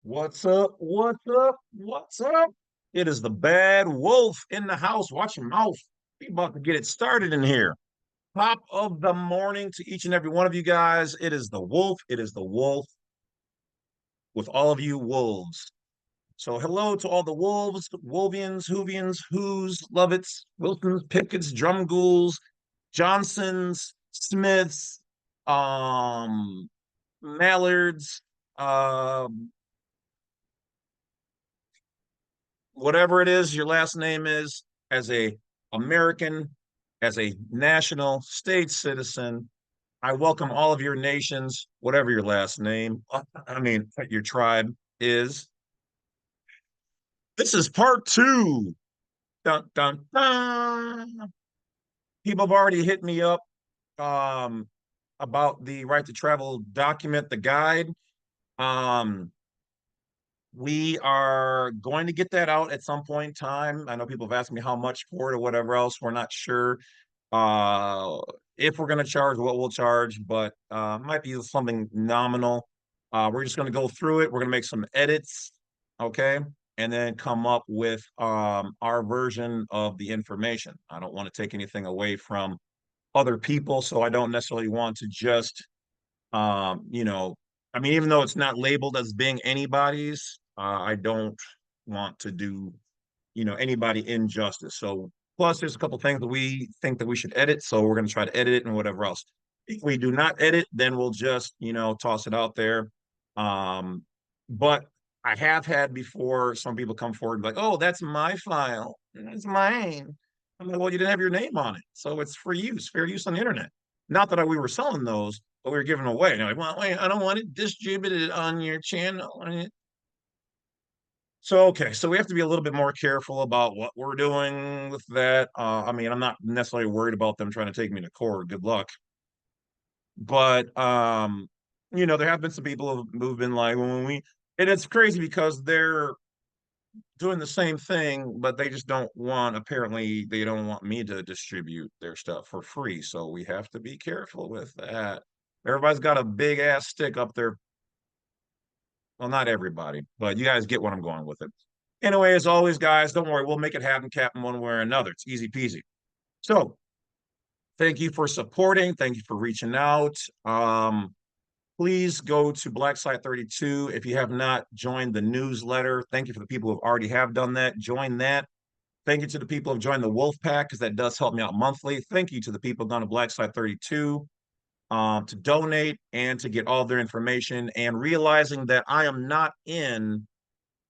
What's up? What's up? What's up? It is the bad wolf in the house. Watch your mouth. We about to get it started in here. Top of the morning to each and every one of you guys. It is the wolf. It is the wolf with all of you wolves. So hello to all the wolves, Wolvians, Hoovians, Who's, Lovets, Wilsons, Pickets, Drum Ghouls, Johnsons, Smiths, Mallards, um, whatever it is your last name is, as a American, as a national state citizen, I welcome all of your nations, whatever your last name, your tribe is. This is part two. Dun, dun, dun. People have already hit me up um, about the right to travel document, the guide. Um, We are going to get that out at some point in time. I know people have asked me how much for it or whatever else. We're not sure uh, if we're going to charge, what we'll charge, but might be something nominal. We're just going to go through it. We're going to make some edits, okay, and then come up with our version of the information. I don't want to take anything away from other people, so I don't necessarily want to just um, you know, even though it's not labeled as being anybody's, I don't want to do, anybody injustice. So, plus, there's a couple things that we think that we should edit. So, we're going to try to edit it and whatever else. If we do not edit, then we'll just, toss it out there. But I have had before some people come forward like, oh, that's my file. That's mine. I'm like, well, you didn't have your name on it. So it's for use, fair use on the internet. Not that we were selling those, but we were giving away. And I'm like, well, wait, I don't want it distributed on your channel. So, okay, so we have to be a little bit more careful about what we're doing with that. I'm not necessarily worried about them trying to take me to court. Good luck. But there have been some people who've been like, and it's crazy because they're doing the same thing, but they just don't want, apparently, they don't want me to distribute their stuff for free. So we have to be careful with that. Everybody's got a big ass stick up their, well, not everybody, but you guys get what I'm going with it. Anyway, as always, guys, don't worry, we'll make it happen, Captain, one way or another. It's easy peasy. So thank you for supporting. Thank you for reaching out. Please go to Black Site 32 if you have not joined the newsletter. Thank you for the people who already have done that. Join that. Thank you to the people who have joined the Wolf Pack because that does help me out monthly. Thank you to the people who've gone to Black Site 32 to donate and to get all their information, and realizing that I am not in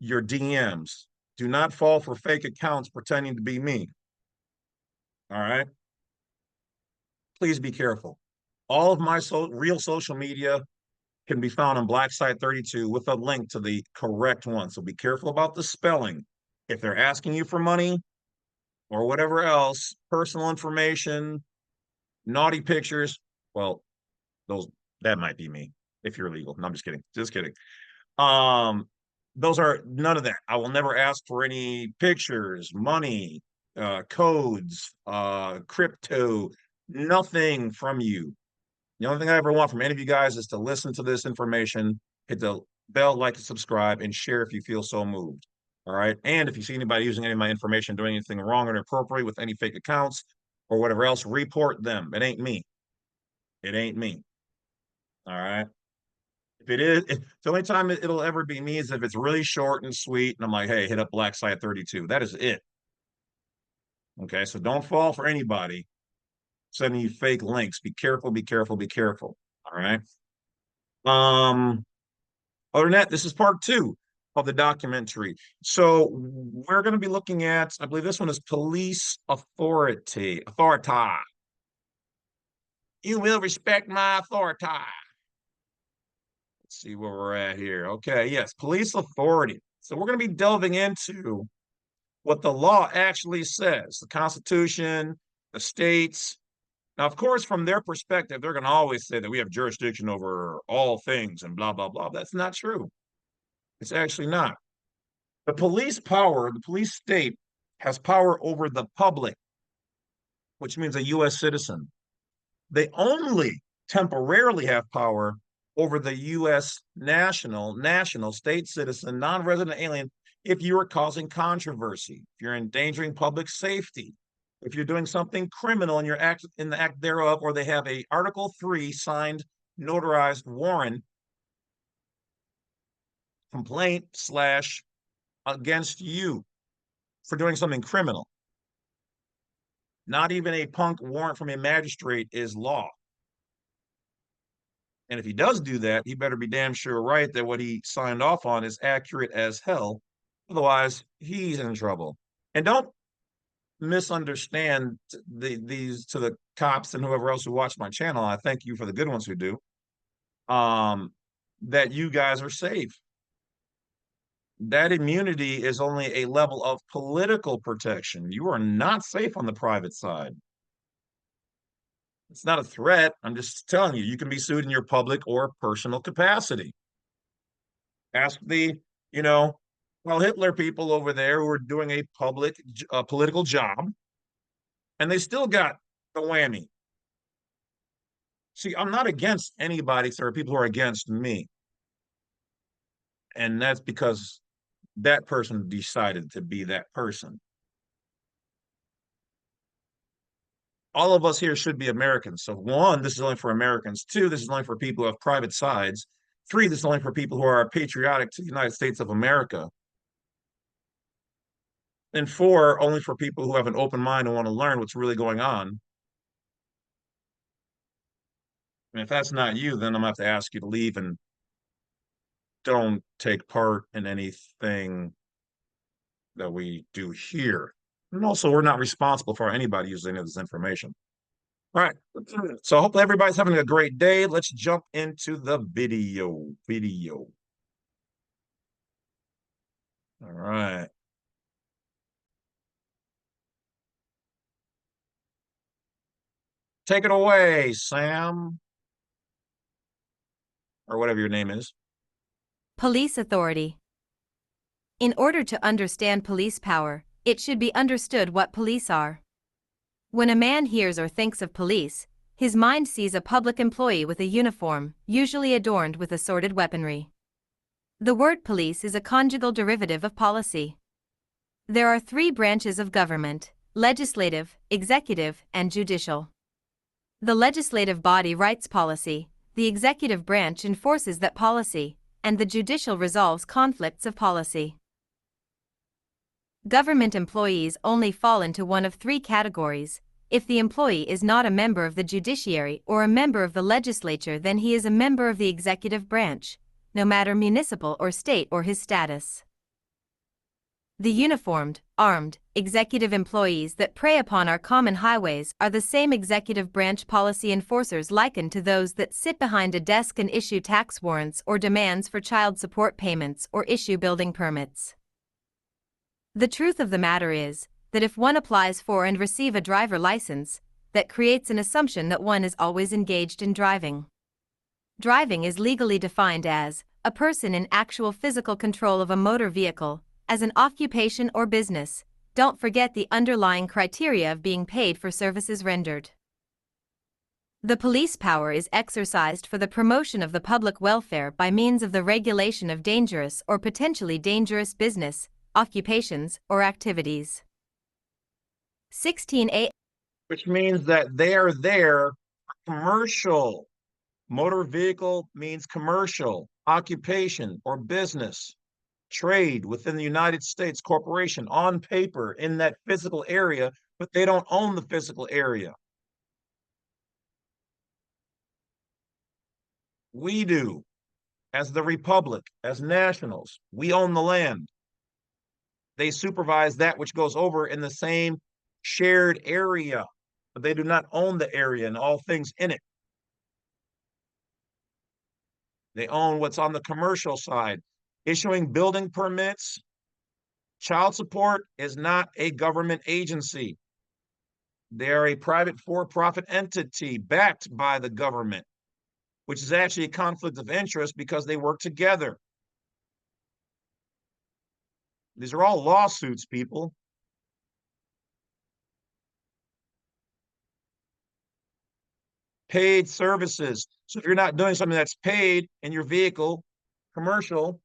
your DMs. Do not fall for fake accounts pretending to be me. All right. Please be careful. All of my real social media can be found on Black Site 32 with a link to the correct one. So be careful about the spelling. If they're asking you for money or whatever else, personal information, naughty pictures, well, those that might be me if you're illegal. No, I'm just kidding. Just kidding. Um, those are none of that. I will never ask for any pictures, money, codes, crypto, nothing from you. The only thing I ever want from any of you guys is to listen to this information, hit the bell, like, and subscribe, and share if you feel so moved. All right. And if you see anybody using any of my information, doing anything wrong or inappropriate with any fake accounts or whatever else, report them. It ain't me. It ain't me. All right. If it is, the only time it'll ever be me is if it's really short and sweet, and I'm like, hey, hit up Black Site 32. That is it. Okay. So don't fall for anybody sending you fake links. Be careful, be careful, be careful. All right. Um, Other than that, this is part two of the documentary. So we're going to be looking at, I believe this one is police authority. Authority. You will respect my authority. Let's see where we're at here. Okay, yes, police authority. So we're going to be delving into what the law actually says, the Constitution, the states. Now, of course, from their perspective, they're going to always say that we have jurisdiction over all things and blah, blah, blah. That's not true. It's actually not. The police power, the police state has power over the public, which means a U.S. citizen. They only temporarily have power over the U.S. national, state citizen, non-resident alien if you are causing controversy, if you're endangering public safety, if you're doing something criminal in the act thereof, or they have a Article 3 signed, notarized warrant complaint slash against you for doing something criminal. Not even a punk warrant from a magistrate is law. And if he does do that, he better be damn sure right that what he signed off on is accurate as hell. Otherwise, he's in trouble. And don't misunderstand these to the cops and whoever else who watch my channel. I thank you for the good ones who do. That you guys are safe. That immunity is only a level of political protection. You are not safe on the private side. It's not a threat. I'm just telling you, you can be sued in your public or personal capacity. Ask the, Hitler people over there who are doing a public political job, and they still got the whammy. See, I'm not against anybody. There are people who are against me. And that's because that person decided to be that person. All of us here should be Americans. So one, this is only for Americans. Two, this is only for people who have private sides. Three, this is only for people who are patriotic to the United States of America. And four, only for people who have an open mind and want to learn what's really going on. And if that's not you, then I'm gonna have to ask you to leave and don't take part in anything that we do here. And also, we're not responsible for anybody using any of this information. All right. So hopefully everybody's having a great day. Let's jump into the video. All right. Take it away, Sam. Or whatever your name is. Police authority. In order to understand police power, it should be understood what police are. When a man hears or thinks of police, his mind sees a public employee with a uniform, usually adorned with assorted weaponry. The word police is a conjugal derivative of policy. There are three branches of government: legislative, executive, and judicial. The legislative body writes policy, the executive branch enforces that policy, and the judicial resolves conflicts of policy. Government employees only fall into one of three categories. If the employee is not a member of the judiciary or a member of the legislature, then he is a member of the executive branch, no matter municipal or state or his status. The uniformed, armed, executive employees that prey upon our common highways are the same executive branch policy enforcers likened to those that sit behind a desk and issue tax warrants or demands for child support payments or issue building permits. The truth of the matter is that if one applies for and receives a driver license, that creates an assumption that one is always engaged in driving. Driving is legally defined as a person in actual physical control of a motor vehicle, as an occupation or business. Don't forget the underlying criteria of being paid for services rendered. The police power is exercised for the promotion of the public welfare by means of the regulation of dangerous or potentially dangerous business, occupations, or activities. 16A, which means that they are there for commercial. Motor vehicle means commercial, occupation or business, trade within the United States, corporation on paper in that physical area, but they don't own the physical area. We do, as the Republic, as nationals. We own the land. They supervise that which goes over in the same shared area, but they do not own the area and all things in it. They own what's on the commercial side. Issuing building permits. Child support is not a government agency. They are a private for-profit entity backed by the government, which is actually a conflict of interest because they work together. These are all lawsuits, people. Paid services. So if you're not doing something that's paid in your vehicle, commercial,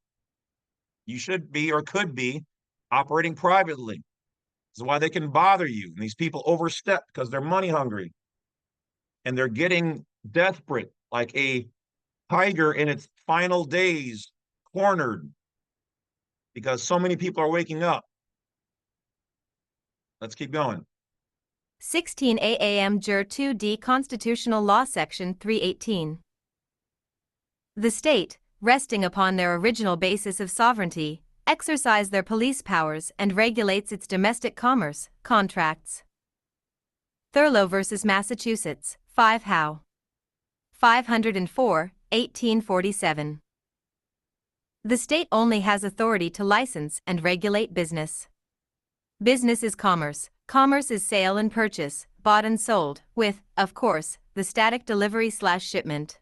you should be or could be operating privately. This is why they can bother you. And these people overstep because they're money hungry and they're getting desperate, like a tiger in its final days, cornered because so many people are waking up. Let's keep going. 16 AAM Jure 2D Constitutional Law Section 318. The state, resting upon their original basis of sovereignty, exercise their police powers and regulates its domestic commerce, contracts. Thurlow v. Massachusetts, 5 How. 504, 1847. The state only has authority to license and regulate business. Business is commerce. Commerce is sale and purchase, bought and sold, with, of course, the static delivery/shipment.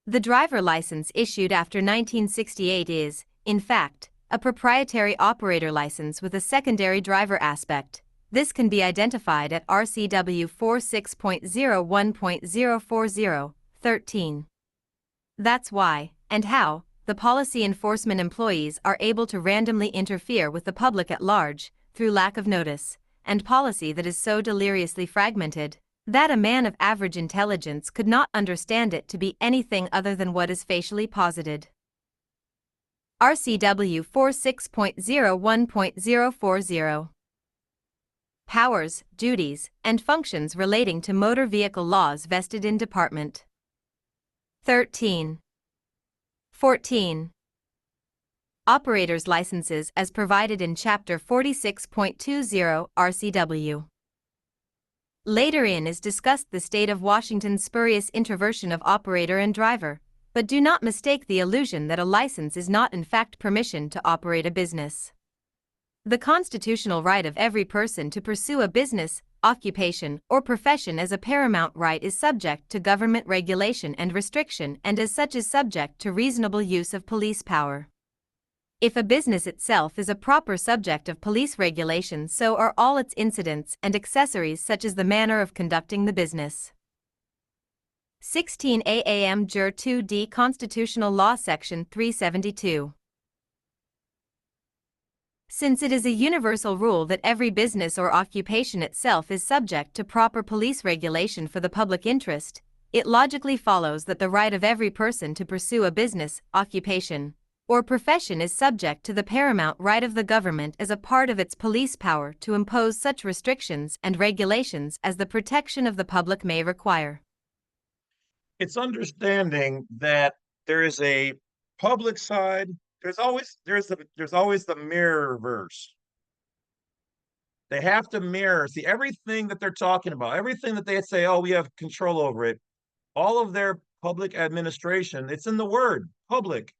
The driver license issued after 1968 is, in fact, a proprietary operator license with a secondary driver aspect. This can be identified at RCW 46.01.040, 13. That's why, and how, the policy enforcement employees are able to randomly interfere with the public at large, through lack of notice, and policy that is so deliriously fragmented that a man of average intelligence could not understand it to be anything other than what is facially posited. RCW 46.01.040. Powers, duties, and functions relating to motor vehicle laws vested in Department. 13. 14. Operators' licenses as provided in Chapter 46.20 RCW. Later in is discussed the state of Washington's spurious introversion of operator and driver, but do not mistake the illusion that a license is not in fact permission to operate a business. The constitutional right of every person to pursue a business, occupation, or profession as a paramount right is subject to government regulation and restriction and as such is subject to reasonable use of police power. If a business itself is a proper subject of police regulation, so are all its incidents and accessories such as the manner of conducting the business. 16 AAM Jure 2D Constitutional Law Section 372. Since it is a universal rule that every business or occupation itself is subject to proper police regulation for the public interest, it logically follows that the right of every person to pursue a business, occupation, or profession is subject to the paramount right of the government as a part of its police power to impose such restrictions and regulations as the protection of the public may require. It's understanding that there is a public side. There's always the mirror verse. They have to mirror, see everything that they're talking about, everything that they say, oh, we have control over it. All of their public administration, it's in the word public.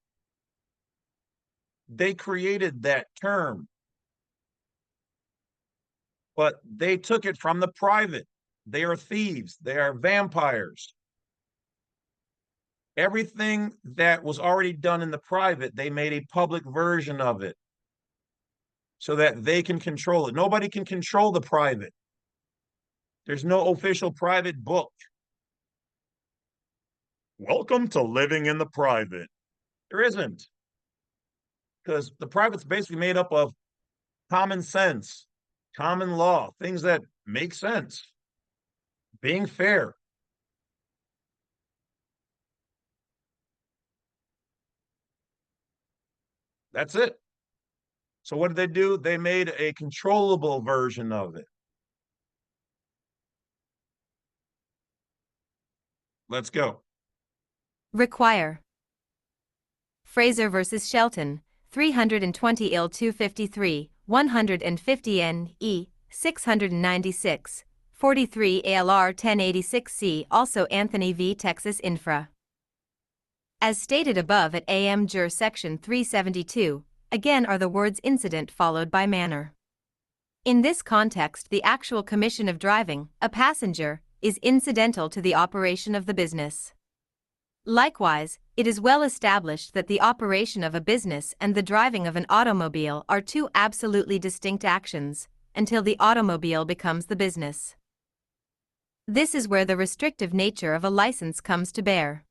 They created that term, but they took it from the private. They are thieves. They are vampires. Everything that was already done in the private, they made a public version of it so that they can control it. Nobody can control the private. There's no official private book. Welcome to living in the private. There isn't. Because the private's basically made up of common sense, common law, things that make sense, being fair. That's it. So what did they do? They made a controllable version of it. Let's go. Require. Fraser versus Shelton, 320 IL 253, 150 N.E., 696, 43 ALR 1086C. Also Anthony v. Texas Infra. As stated above at AM Jure Section 372, again are the words incident followed by manner. In this context, the actual commission of driving a passenger is incidental to the operation of the business. Likewise, it is well established that the operation of a business and the driving of an automobile are two absolutely distinct actions, until the automobile becomes the business. This is where the restrictive nature of a license comes to bear.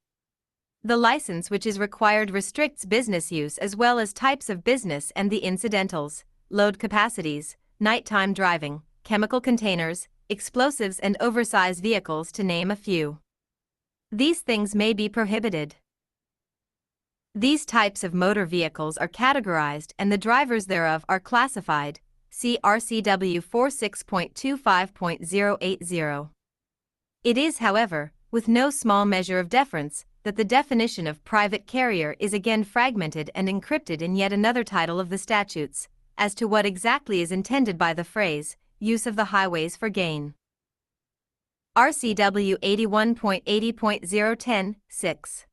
The license which is required restricts business use as well as types of business and the incidentals, load capacities, nighttime driving, chemical containers, explosives and oversized vehicles to name a few. These things may be prohibited. These types of motor vehicles are categorized and the drivers thereof are classified. See RCW 46.25.080. It is, however, with no small measure of deference, that the definition of private carrier is again fragmented and encrypted in yet another title of the statutes, as to what exactly is intended by the phrase, use of the highways for gain. RCW 81.80.010, 6.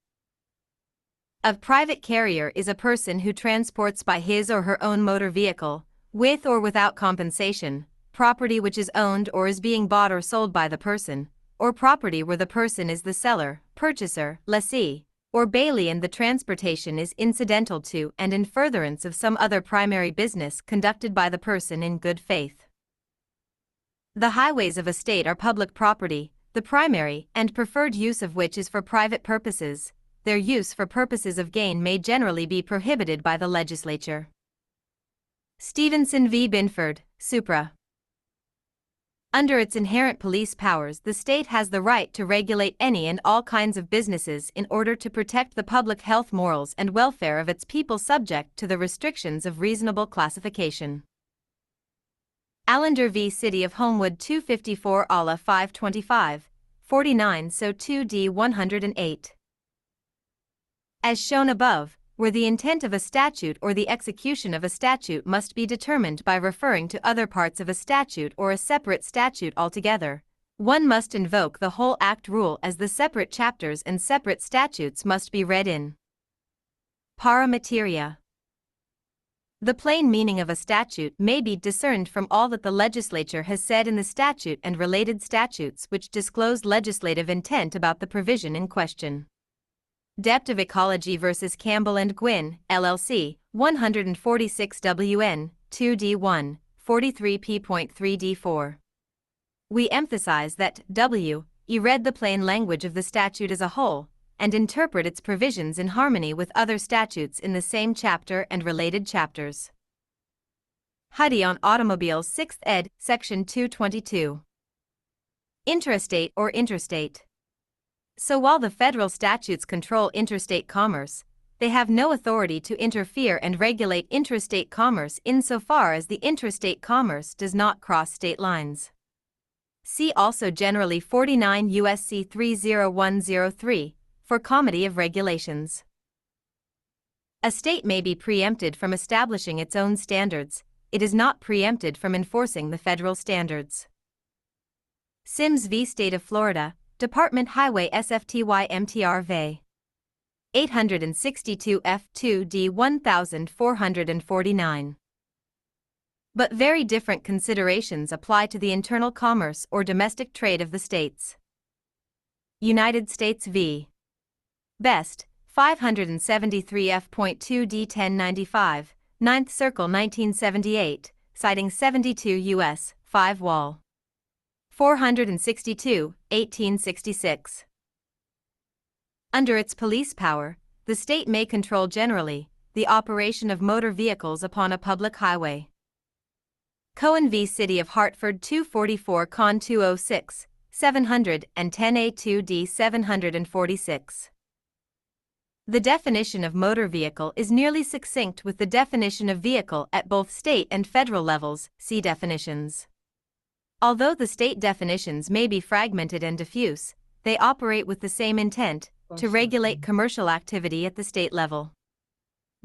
A private carrier is a person who transports by his or her own motor vehicle, with or without compensation, property which is owned or is being bought or sold by the person, or property where the person is the seller, purchaser, lessee, or bailee and the transportation is incidental to and in furtherance of some other primary business conducted by the person in good faith. The highways of a state are public property, the primary and preferred use of which is for private purposes. Their use for purposes of gain may generally be prohibited by the legislature. Stevenson v. Binford, Supra. Under its inherent police powers, the state has the right to regulate any and all kinds of businesses in order to protect the public health, morals, and welfare of its people subject to the restrictions of reasonable classification. Allender v. City of Homewood 254 ALA 525, 49 So 2D 108. As shown above, where the intent of a statute or the execution of a statute must be determined by referring to other parts of a statute or a separate statute altogether, one must invoke the whole Act rule as the separate chapters and separate statutes must be read in para materia. The plain meaning of a statute may be discerned from all that the legislature has said in the statute and related statutes which disclose legislative intent about the provision in question. Depth of Ecology vs. Campbell and Gwynn, LLC, 146 WN, 2D1, 43p.3d4. We emphasize that W.E. read the plain language of the statute as a whole, and interpret its provisions in harmony with other statutes in the same chapter and related chapters. Huddy on Automobiles 6th ed., Section 222. Intrastate or interstate. So while the federal statutes control interstate commerce, they have no authority to interfere and regulate intrastate commerce insofar as the intrastate commerce does not cross state lines. See also generally 49 U.S.C. 30103, for comity of regulations. A state may be preempted from establishing its own standards, it is not preempted from enforcing the federal standards. Sims v. State of Florida, Department Highway SFTY MTR V. 862 F2D 1449. But very different considerations apply to the internal commerce or domestic trade of the states. United States v. Best, 573 F.2D 1095, 9th Circle 1978, citing 72 U.S. 5 Wall. 462, 1866. Under its police power, the state may control generally the operation of motor vehicles upon a public highway. Cohen v. City of Hartford 244 Con 206, 710A2D 746. The definition of motor vehicle is nearly succinct with the definition of vehicle at both state and federal levels, see definitions. Although the state definitions may be fragmented and diffuse, they operate with the same intent, to regulate commercial activity at the state level.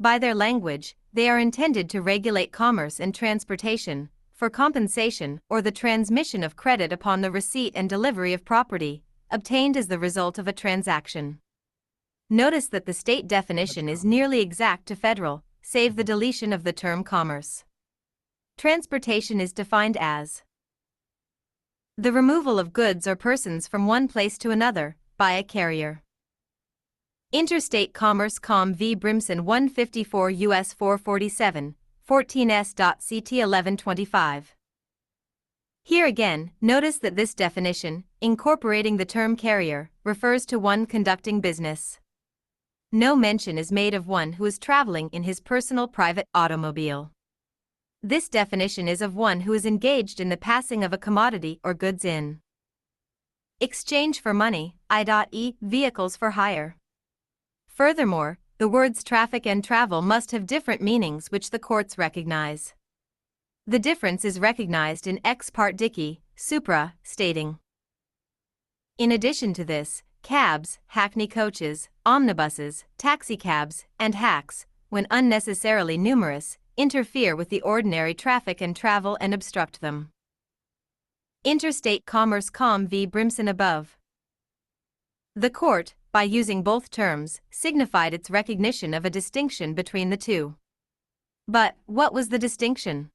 By their language, they are intended to regulate commerce and transportation, for compensation or the transmission of credit upon the receipt and delivery of property, obtained as the result of a transaction. Notice that the state definition is nearly exact to federal, save the deletion of the term commerce. Transportation is defined as the removal of goods or persons from one place to another, by a carrier. Interstate Commerce Com v. Brimson 154 U.S. 447, 14s.ct 1125. Here again, notice that this definition, incorporating the term carrier, refers to one conducting business. No mention is made of one who is traveling in his personal private automobile. This definition is of one who is engaged in the passing of a commodity or goods in exchange for money, i.e., vehicles for hire. Furthermore, the words traffic and travel must have different meanings which the courts recognize. The difference is recognized in Ex parte Dici, supra, stating. In addition to this, cabs, hackney coaches, omnibuses, taxicabs, and hacks, when unnecessarily numerous, interfere with the ordinary traffic and travel and obstruct them. Interstate Commerce Com v. Brimson above. The court, by using both terms, signified its recognition of a distinction between the two. But, what was the distinction?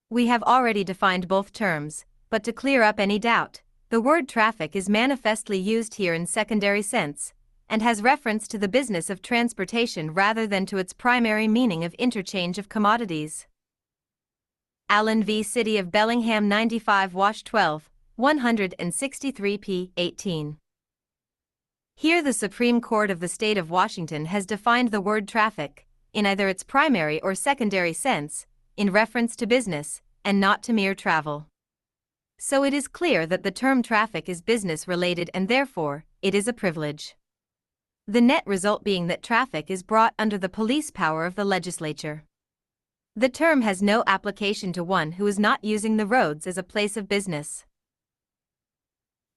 We have already defined both terms, but to clear up any doubt, the word traffic is manifestly used here in secondary sense, and has reference to the business of transportation rather than to its primary meaning of interchange of commodities. Allen v. City of Bellingham 95 Wash 12, 163 p. 18. Here the Supreme Court of the State of Washington has defined the word traffic, in either its primary or secondary sense, in reference to business, and not to mere travel. So it is clear that the term traffic is business-related and therefore, it is a privilege. The net result being that traffic is brought under the police power of the legislature. The term has no application to one who is not using the roads as a place of business.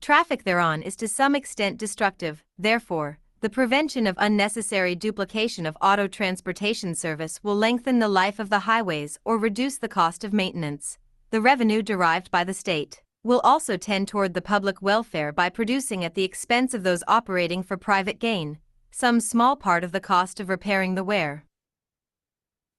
Traffic thereon is to some extent destructive, therefore, the prevention of unnecessary duplication of auto transportation service will lengthen the life of the highways or reduce the cost of maintenance. The revenue derived by the state will also tend toward the public welfare by producing at the expense of those operating for private gain, some small part of the cost of repairing the wear.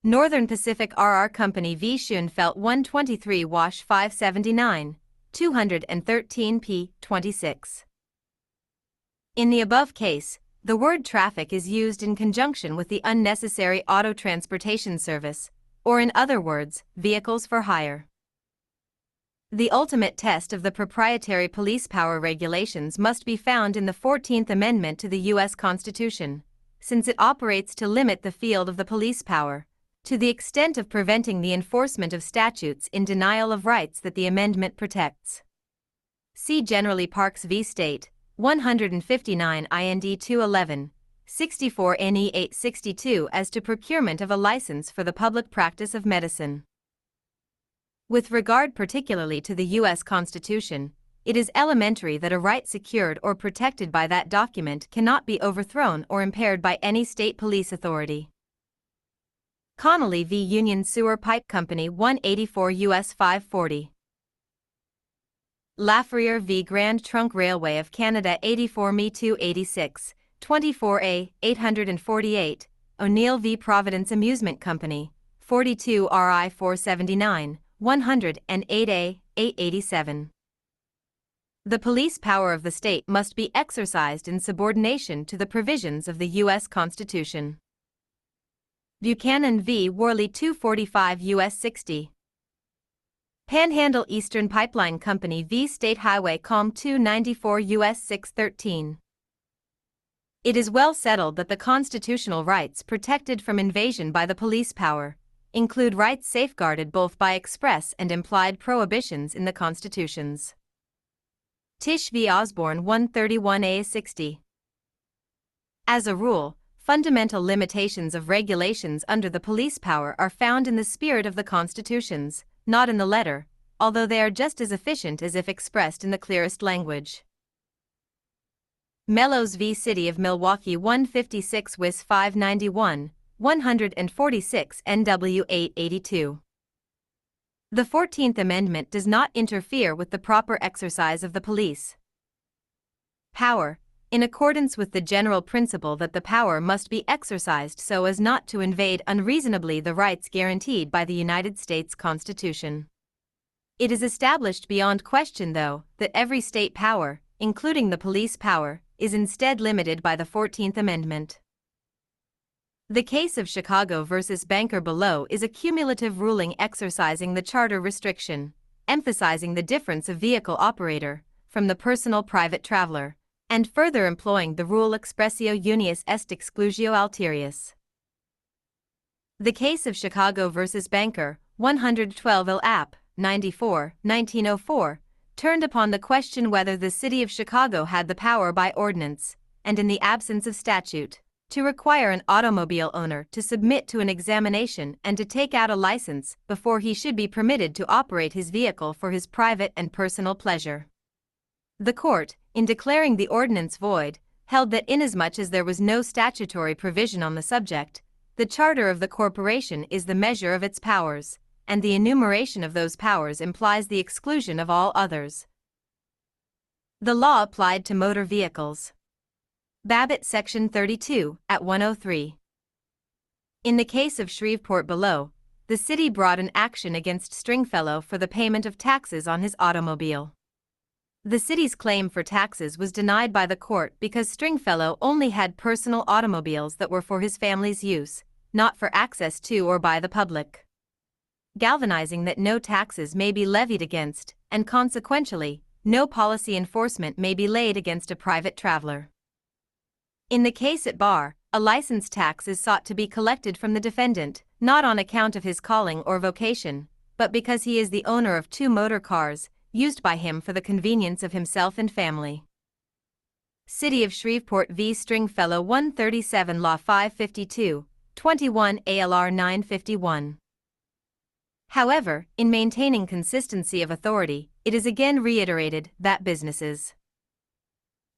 Northern Pacific RR Company v. Schoenfeld 123 Wash 579, 213 p. 26. In the above case, the word traffic is used in conjunction with the unnecessary auto transportation service, or in other words, vehicles for hire. The ultimate test of the proprietary police power regulations must be found in the 14th Amendment to the U.S. Constitution, since it operates to limit the field of the police power, to the extent of preventing the enforcement of statutes in denial of rights that the amendment protects. See generally Parks v. State, 159 IND 211, 64 NE 862 as to procurement of a license for the public practice of medicine. With regard particularly to the U.S. Constitution, it is elementary that a right secured or protected by that document cannot be overthrown or impaired by any state police authority. Connolly v. Union Sewer Pipe Company 184 U.S. 540. Lafreniere v. Grand Trunk Railway of Canada 84 Me 286, 24A, 848, O'Neill v. Providence Amusement Company, 42 RI 479, 108A, 887. The police power of the state must be exercised in subordination to the provisions of the U.S. Constitution. Buchanan v. Worley 245 U.S. 60. Panhandle Eastern Pipeline Company v. State Highway Com 294 U.S. 613. It is well settled that the constitutional rights protected from invasion by the police power include rights safeguarded both by express and implied prohibitions in the constitutions. Tisch v. Osborne 131A 60. As a rule, fundamental limitations of regulations under the police power are found in the spirit of the constitutions, not in the letter, although they are just as efficient as if expressed in the clearest language. Mellows v. City of Milwaukee 156 WIS 591, 146 NW 882. The 14th Amendment does not interfere with the proper exercise of the police power, in accordance with the general principle that the power must be exercised so as not to invade unreasonably the rights guaranteed by the United States Constitution. It is established beyond question, though, that every state power, including the police power, is instead limited by the 14th Amendment. The case of Chicago versus Banker below is a cumulative ruling exercising the charter restriction, emphasizing the difference of vehicle operator from the personal private traveler, and further employing the rule expressio unius est exclusio alterius. The case of Chicago versus Banker, 112 Ill App. 94, 1904, turned upon the question whether the city of Chicago had the power by ordinance, and in the absence of statute, to require an automobile owner to submit to an examination and to take out a license before he should be permitted to operate his vehicle for his private and personal pleasure. The court, in declaring the ordinance void, held that inasmuch as there was no statutory provision on the subject, the charter of the corporation is the measure of its powers, and the enumeration of those powers implies the exclusion of all others. The law applied to motor vehicles. Babbitt Section 32, at 103. In the case of Shreveport below, the city brought an action against Stringfellow for the payment of taxes on his automobile. The city's claim for taxes was denied by the court because Stringfellow only had personal automobiles that were for his family's use, not for access to or by the public. Galvanizing that no taxes may be levied against, and consequentially, no policy enforcement may be laid against a private traveler. In the case at bar, a license tax is sought to be collected from the defendant, not on account of his calling or vocation, but because he is the owner of 2 motor cars, used by him for the convenience of himself and family. City of Shreveport v. Stringfellow 137 Law 552, 21 ALR 951. However, in maintaining consistency of authority, it is again reiterated that businesses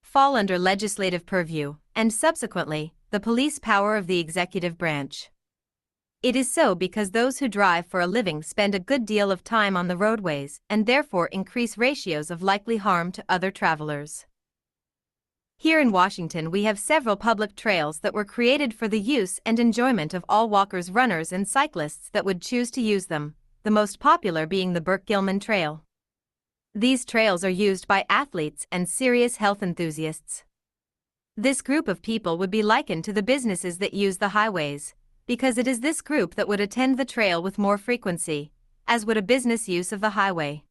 fall under legislative purview, and subsequently, the police power of the executive branch. It is so because those who drive for a living spend a good deal of time on the roadways and therefore increase ratios of likely harm to other travelers. Here in Washington we have several public trails that were created for the use and enjoyment of all walkers, runners, and cyclists that would choose to use them, the most popular being the Burke-Gilman Trail. These trails are used by athletes and serious health enthusiasts. This group of people would be likened to the businesses that use the highways, because it is this group that would attend the trail with more frequency, as would a business use of the highway.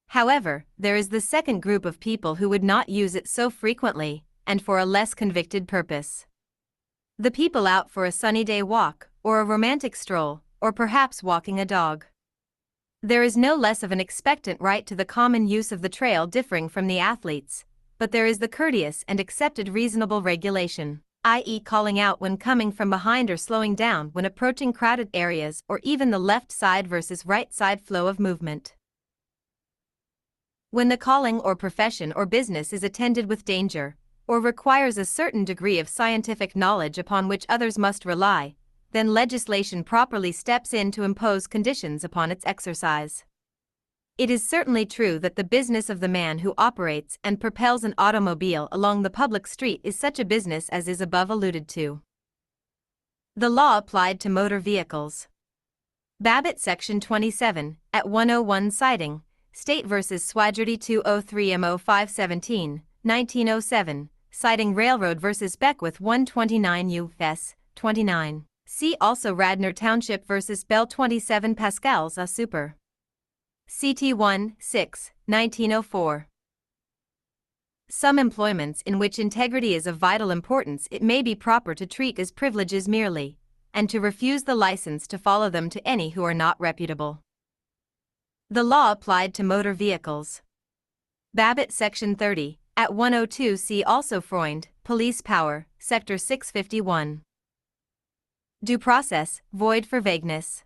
However, there is the second group of people who would not use it so frequently, and for a less convicted purpose. The people out for a sunny day walk, or a romantic stroll, or perhaps walking a dog. There is no less of an expectant right to the common use of the trail differing from the athletes, but there is the courteous and accepted reasonable regulation, i.e. calling out when coming from behind or slowing down when approaching crowded areas, or even the left side versus right side flow of movement. When the calling or profession or business is attended with danger, or requires a certain degree of scientific knowledge upon which others must rely, then legislation properly steps in to impose conditions upon its exercise. It is certainly true that the business of the man who operates and propels an automobile along the public street is such a business as is above alluded to. The law applied to motor vehicles. Babbitt Section 27, at 101 citing, State v. Swaggerty 203 MO 517, 1907, citing Railroad v. Beckwith 129 U.S. 29. See also Radnor Township v. Bell 27 Pascals a Super. CT 1, 6, 1904. Some employments in which integrity is of vital importance it may be proper to treat as privileges merely, and to refuse the license to follow them to any who are not reputable. The law applied to motor vehicles. Babbitt Section 30, at 102 see also Freund, Police Power, Sector 651. Due process, void for vagueness.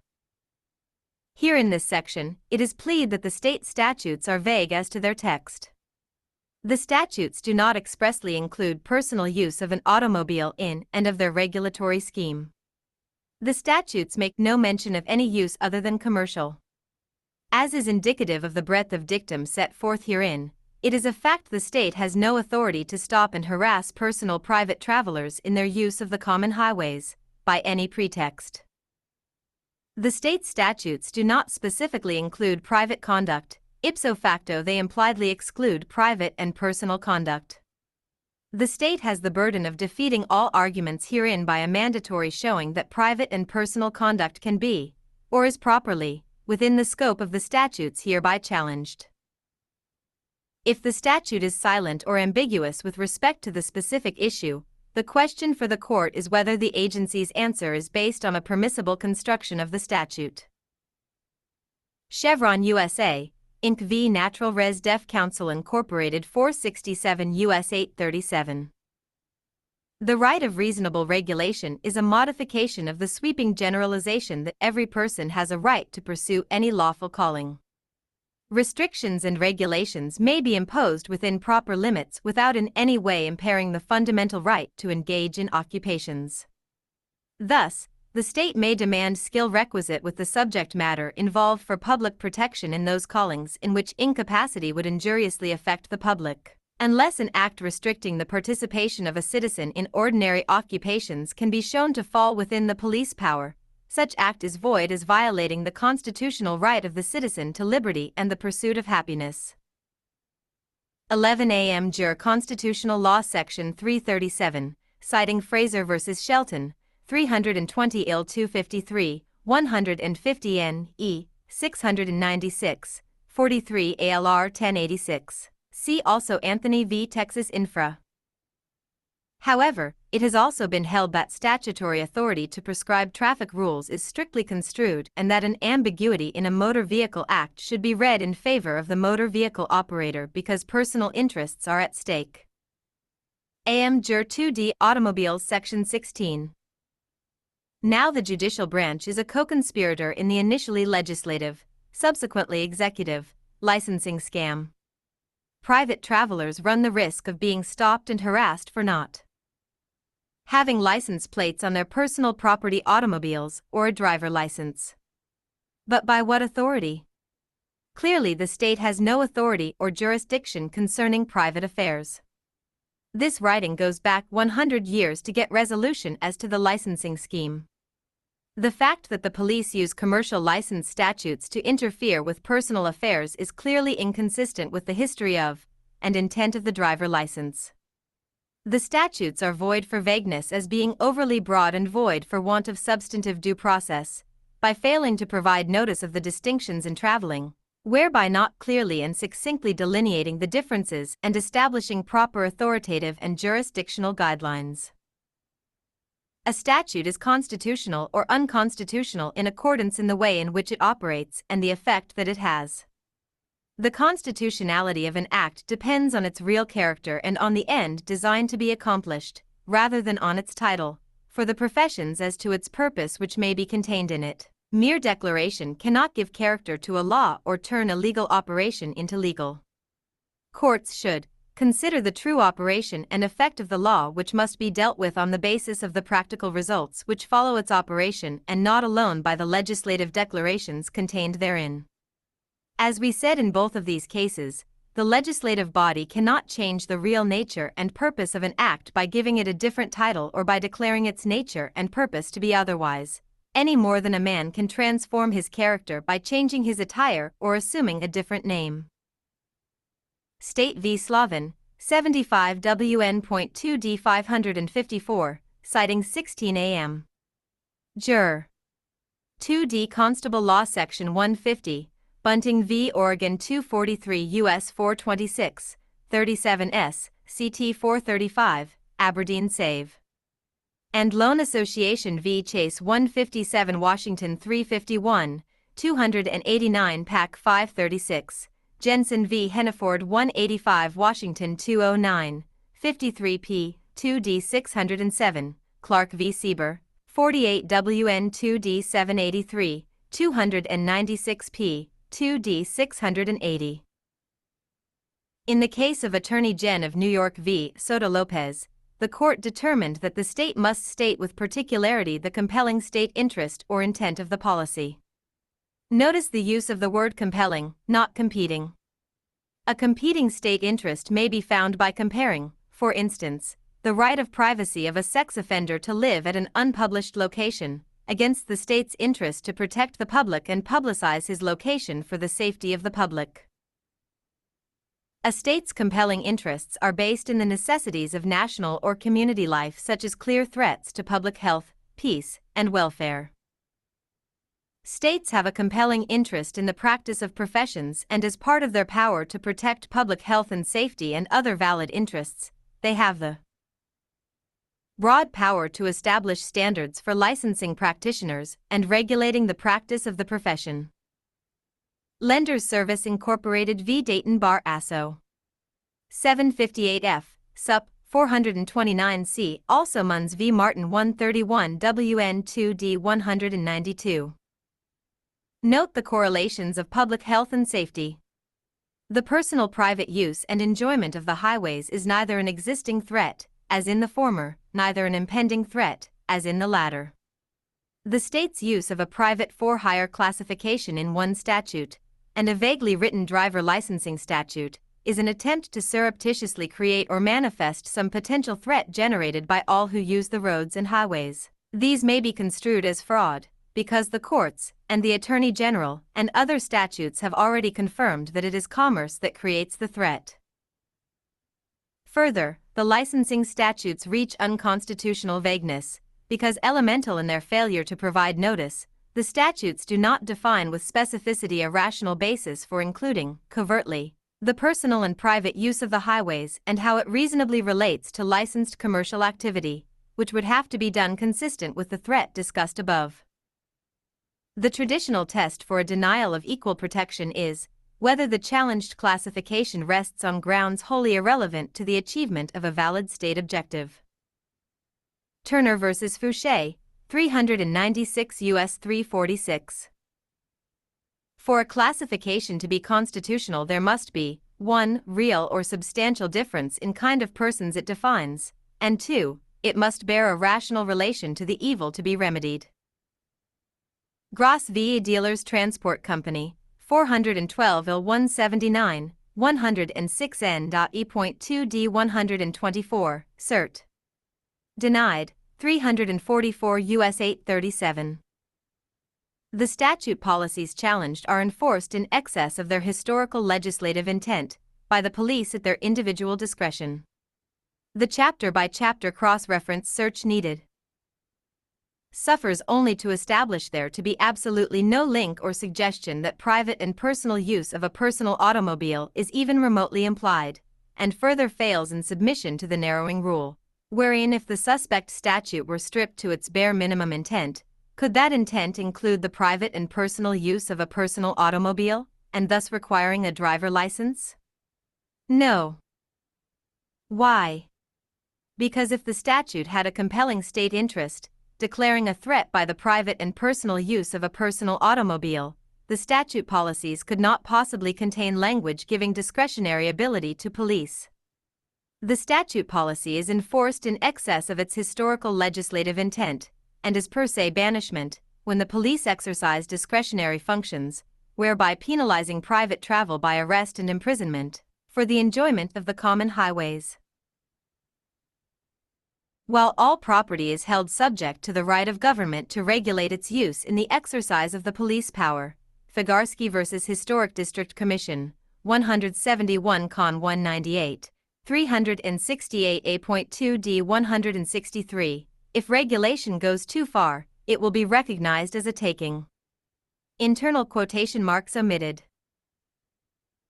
Here in this section, it is plead that the state statutes are vague as to their text. The statutes do not expressly include personal use of an automobile in and of their regulatory scheme. The statutes make no mention of any use other than commercial. As is indicative of the breadth of dictum set forth herein, it is a fact the state has no authority to stop and harass personal private travelers in their use of the common highways, by any pretext. The state statutes do not specifically include private conduct, ipso facto they impliedly exclude private and personal conduct. The state has the burden of defeating all arguments herein by a mandatory showing that private and personal conduct can be, or is properly, within the scope of the statutes hereby challenged. If the statute is silent or ambiguous with respect to the specific issue, the question for the court is whether the agency's answer is based on a permissible construction of the statute. Chevron USA, Inc. v. Natural Res Def Council Incorporated 467 U.S. 837. The right of reasonable regulation is a modification of the sweeping generalization that every person has a right to pursue any lawful calling. Restrictions and regulations may be imposed within proper limits without in any way impairing the fundamental right to engage in occupations. Thus, the state may demand skill requisite with the subject matter involved for public protection in those callings in which incapacity would injuriously affect the public, unless an act restricting the participation of a citizen in ordinary occupations can be shown to fall within the police power. Such act is void as violating the constitutional right of the citizen to liberty and the pursuit of happiness. 11 A.M. Jure Constitutional Law Section 337, citing Fraser v. Shelton, 320 IL 253, 150 N.E., 696, 43 ALR 1086. See also Anthony v. Texas Infra. However, it has also been held that statutory authority to prescribe traffic rules is strictly construed and that an ambiguity in a Motor Vehicle Act should be read in favor of the motor vehicle operator because personal interests are at stake. AM Jure 2D Automobiles Section 16. Now the judicial branch is a co-conspirator in the initially legislative, subsequently executive, licensing scam. Private travelers run the risk of being stopped and harassed for not having license plates on their personal property automobiles or a driver license. But by what authority? Clearly the state has no authority or jurisdiction concerning private affairs. This writing goes back 100 years to get resolution as to the licensing scheme. The fact that the police use commercial license statutes to interfere with personal affairs is clearly inconsistent with the history of and intent of the driver license. The statutes are void for vagueness as being overly broad and void for want of substantive due process, by failing to provide notice of the distinctions in traveling, whereby not clearly and succinctly delineating the differences and establishing proper authoritative and jurisdictional guidelines. A statute is constitutional or unconstitutional in accordance in the way in which it operates and the effect that it has. The constitutionality of an act depends on its real character and on the end designed to be accomplished, rather than on its title, for the professions as to its purpose which may be contained in it. Mere declaration cannot give character to a law or turn a legal operation into legal. Courts should consider the true operation and effect of the law which must be dealt with on the basis of the practical results which follow its operation and not alone by the legislative declarations contained therein. As we said in both of these cases, the legislative body cannot change the real nature and purpose of an act by giving it a different title or by declaring its nature and purpose to be otherwise, any more than a man can transform his character by changing his attire or assuming a different name. State v. Slavin, 75 WN.2d 554, citing 16 AM. Jure. 2d Constable Law Section 150, Bunting v. Oregon 243 U.S. 426, 37S, CT 435, Aberdeen Save. And Loan Association v. Chase 157 Washington 351, 289 Pac 536, Jensen v. Henneford 185 Washington 209, 53p, 2d 607, Clark v. Sieber, 48 WN 2d 783, 296p, 2d 680. In the case of Attorney Gen of New York v. Soto Lopez, the court determined that the state must state with particularity the compelling state interest or intent of the policy. Notice the use of the word compelling, not competing. A competing state interest may be found by comparing, for instance, the right of privacy of a sex offender to live at an unpublished location, against the state's interest to protect the public and publicize his location for the safety of the public. A state's compelling interests are based in the necessities of national or community life, such as clear threats to public health, peace, and welfare. States have a compelling interest in the practice of professions, and as part of their power to protect public health and safety and other valid interests, they have the broad power to establish standards for licensing practitioners and regulating the practice of the profession. Lenders Service Incorporated v. Dayton Bar Asso. 758 F. Sup. 429 C. Also Munns v. Martin 131 WN 2D 192. Note the correlations of public health and safety. The personal private use and enjoyment of the highways is neither an existing threat, as in the former, neither an impending threat, as in the latter. The state's use of a private for-hire classification in one statute, and a vaguely written driver licensing statute, is an attempt to surreptitiously create or manifest some potential threat generated by all who use the roads and highways. These may be construed as fraud, because the courts, and the Attorney General, and other statutes have already confirmed that it is commerce that creates the threat. Further, the licensing statutes reach unconstitutional vagueness, because elemental in their failure to provide notice, the statutes do not define with specificity a rational basis for including, covertly, the personal and private use of the highways and how it reasonably relates to licensed commercial activity, which would have to be done consistent with the threat discussed above. The traditional test for a denial of equal protection is whether the challenged classification rests on grounds wholly irrelevant to the achievement of a valid state objective. Turner v. Fouché, 396 U.S. 346. For a classification to be constitutional, there must be 1. Real or substantial difference in kind of persons it defines, and 2. It must bear a rational relation to the evil to be remedied. Gross v. Dealers Transport Company, 412 Ill 179, 106 N.E.2 D 124, cert. Denied, 344 U.S. 837. The statute policies challenged are enforced in excess of their historical legislative intent, by the police at their individual discretion. The chapter-by-chapter cross-reference search needed suffers only to establish there to be absolutely no link or suggestion that private and personal use of a personal automobile is even remotely implied, and further fails in submission to the narrowing rule, wherein if the suspect statute were stripped to its bare minimum intent, could that intent include the private and personal use of a personal automobile, and thus requiring a driver license? No. Why? Because if the statute had a compelling state interest, declaring a threat by the private and personal use of a personal automobile, the statute policies could not possibly contain language giving discretionary ability to police. The statute policy is enforced in excess of its historical legislative intent, and is per se banishment, when the police exercise discretionary functions, whereby penalizing private travel by arrest and imprisonment, for the enjoyment of the common highways. While all property is held subject to the right of government to regulate its use in the exercise of the police power, Figarski v. Historic District Commission, 171 Con 198, 368 A.2 D 163, if regulation goes too far, it will be recognized as a taking. Internal quotation marks omitted.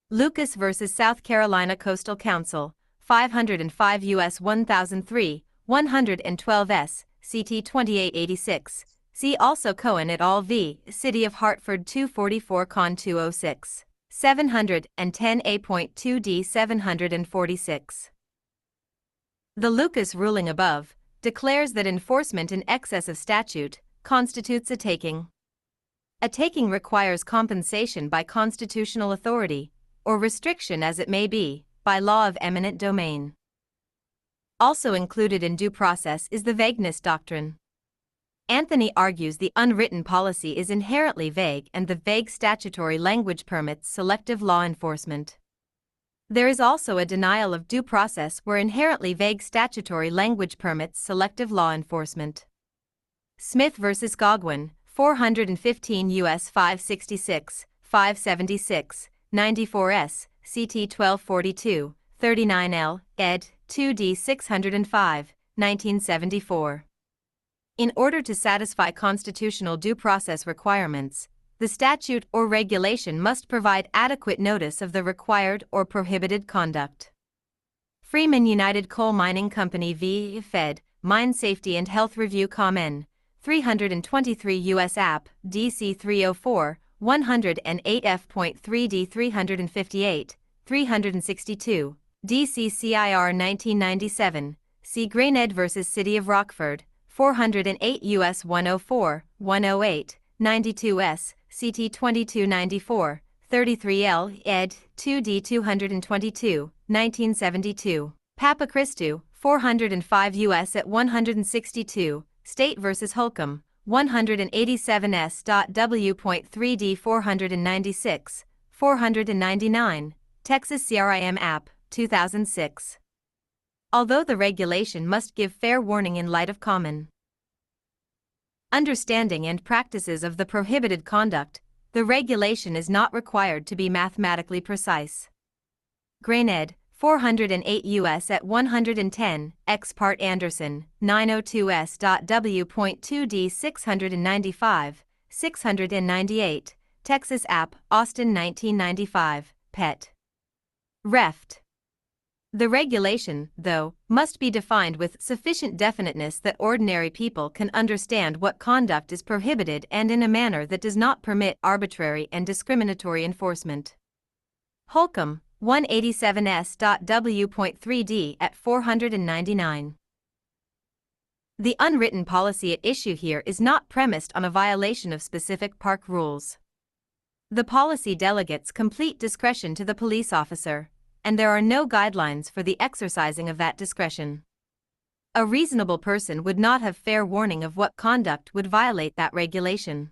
Lucas v. South Carolina Coastal Council, 505 U.S. 1003, 112 S, CT 2886. See also Cohen et al. v. City of Hartford 244 Con 206, 710 A.2 D 746. The Lucas ruling above declares that enforcement in excess of statute constitutes a taking. A taking requires compensation by constitutional authority, or restriction as it may be, by law of eminent domain. Also included in due process is the vagueness doctrine. Anthony argues the unwritten policy is inherently vague and the vague statutory language permits selective law enforcement. There is also a denial of due process where inherently vague statutory language permits selective law enforcement. Smith v. Gogwin, 415 U.S. 566, 576, 94 S, CT 1242, 39 L, ed. 2D 605, 1974. In order to satisfy constitutional due process requirements, the statute or regulation must provide adequate notice of the required or prohibited conduct. Freeman United Coal Mining Company v. Fed, Mine Safety and Health Review Common, 323 U.S. App, DC 304, 108 F.3D 358, 362, DCCIR 1997, C. Grained v. City of Rockford, 408 U.S. 104, 108, 92S, CT 2294, 33L, ed. 2D 222, 1972. Papa Christou, 405 U.S. at 162, State v. Holcomb, 187S.W.3D 496, 499, Texas CRIM App, 2006. Although the regulation must give fair warning in light of common understanding and practices of the prohibited conduct, the regulation is not required to be mathematically precise. Grained, 408 U.S. at 110, ex part Anderson, 902S.W.2D 695, 698, Texas App, Austin 1995, Pet. Reft. The regulation, though, must be defined with sufficient definiteness that ordinary people can understand what conduct is prohibited and in a manner that does not permit arbitrary and discriminatory enforcement. Holcomb, 187S.W.3D at 499. The unwritten policy at issue here is not premised on a violation of specific park rules. The policy delegates complete discretion to the police officer, and there are no guidelines for the exercising of that discretion. A reasonable person would not have fair warning of what conduct would violate that regulation.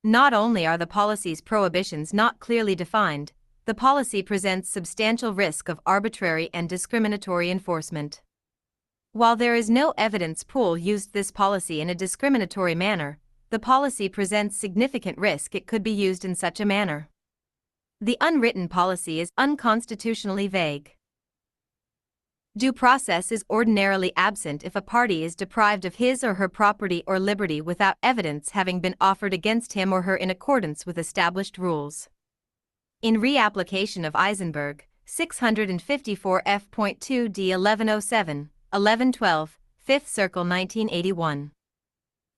Not only are the policy's prohibitions not clearly defined, the policy presents substantial risk of arbitrary and discriminatory enforcement. While there is no evidence Poole used this policy in a discriminatory manner, the policy presents significant risk it could be used in such a manner. The unwritten policy is unconstitutionally vague. Due process is ordinarily absent if a party is deprived of his or her property or liberty without evidence having been offered against him or her in accordance with established rules. In reapplication of Eisenberg, 654 F.2 D 1107, 1112, 5th Circle 1981.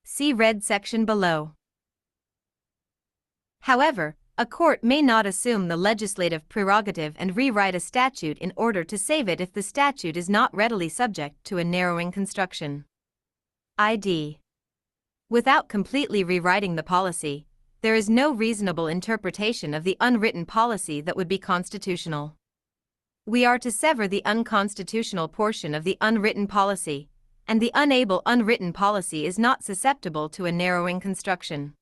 See read section below. However, a court may not assume the legislative prerogative and rewrite a statute in order to save it if the statute is not readily subject to a narrowing construction. ID. Without completely rewriting the policy, there is no reasonable interpretation of the unwritten policy that would be constitutional. We are to sever the unconstitutional portion of the unwritten policy, and the unwritten policy is not susceptible to a narrowing construction.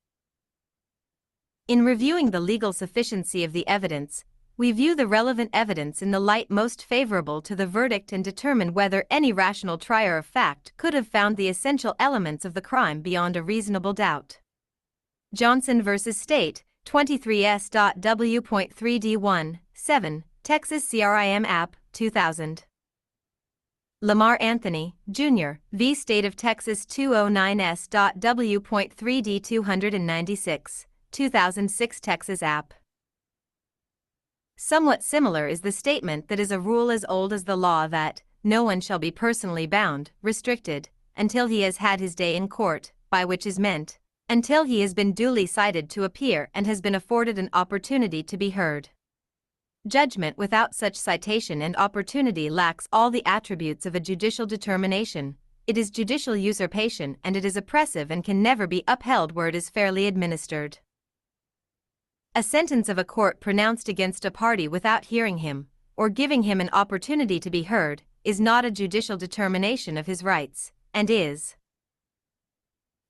In reviewing the legal sufficiency of the evidence, we view the relevant evidence in the light most favorable to the verdict and determine whether any rational trier of fact could have found the essential elements of the crime beyond a reasonable doubt. Johnson v. State, 23S.W.3D1, 7, Texas CRIM App, 2000. Lamar Anthony, Jr., v. State of Texas 209S.W.3D 296. 2006 Texas App. Somewhat similar is the statement that is a rule as old as the law that no one shall be personally bound, restricted, until he has had his day in court, by which is meant, until he has been duly cited to appear and has been afforded an opportunity to be heard. Judgment without such citation and opportunity lacks all the attributes of a judicial determination. It is judicial usurpation and it is oppressive and can never be upheld where it is fairly administered. A sentence of a court pronounced against a party without hearing him, or giving him an opportunity to be heard, is not a judicial determination of his rights, and is.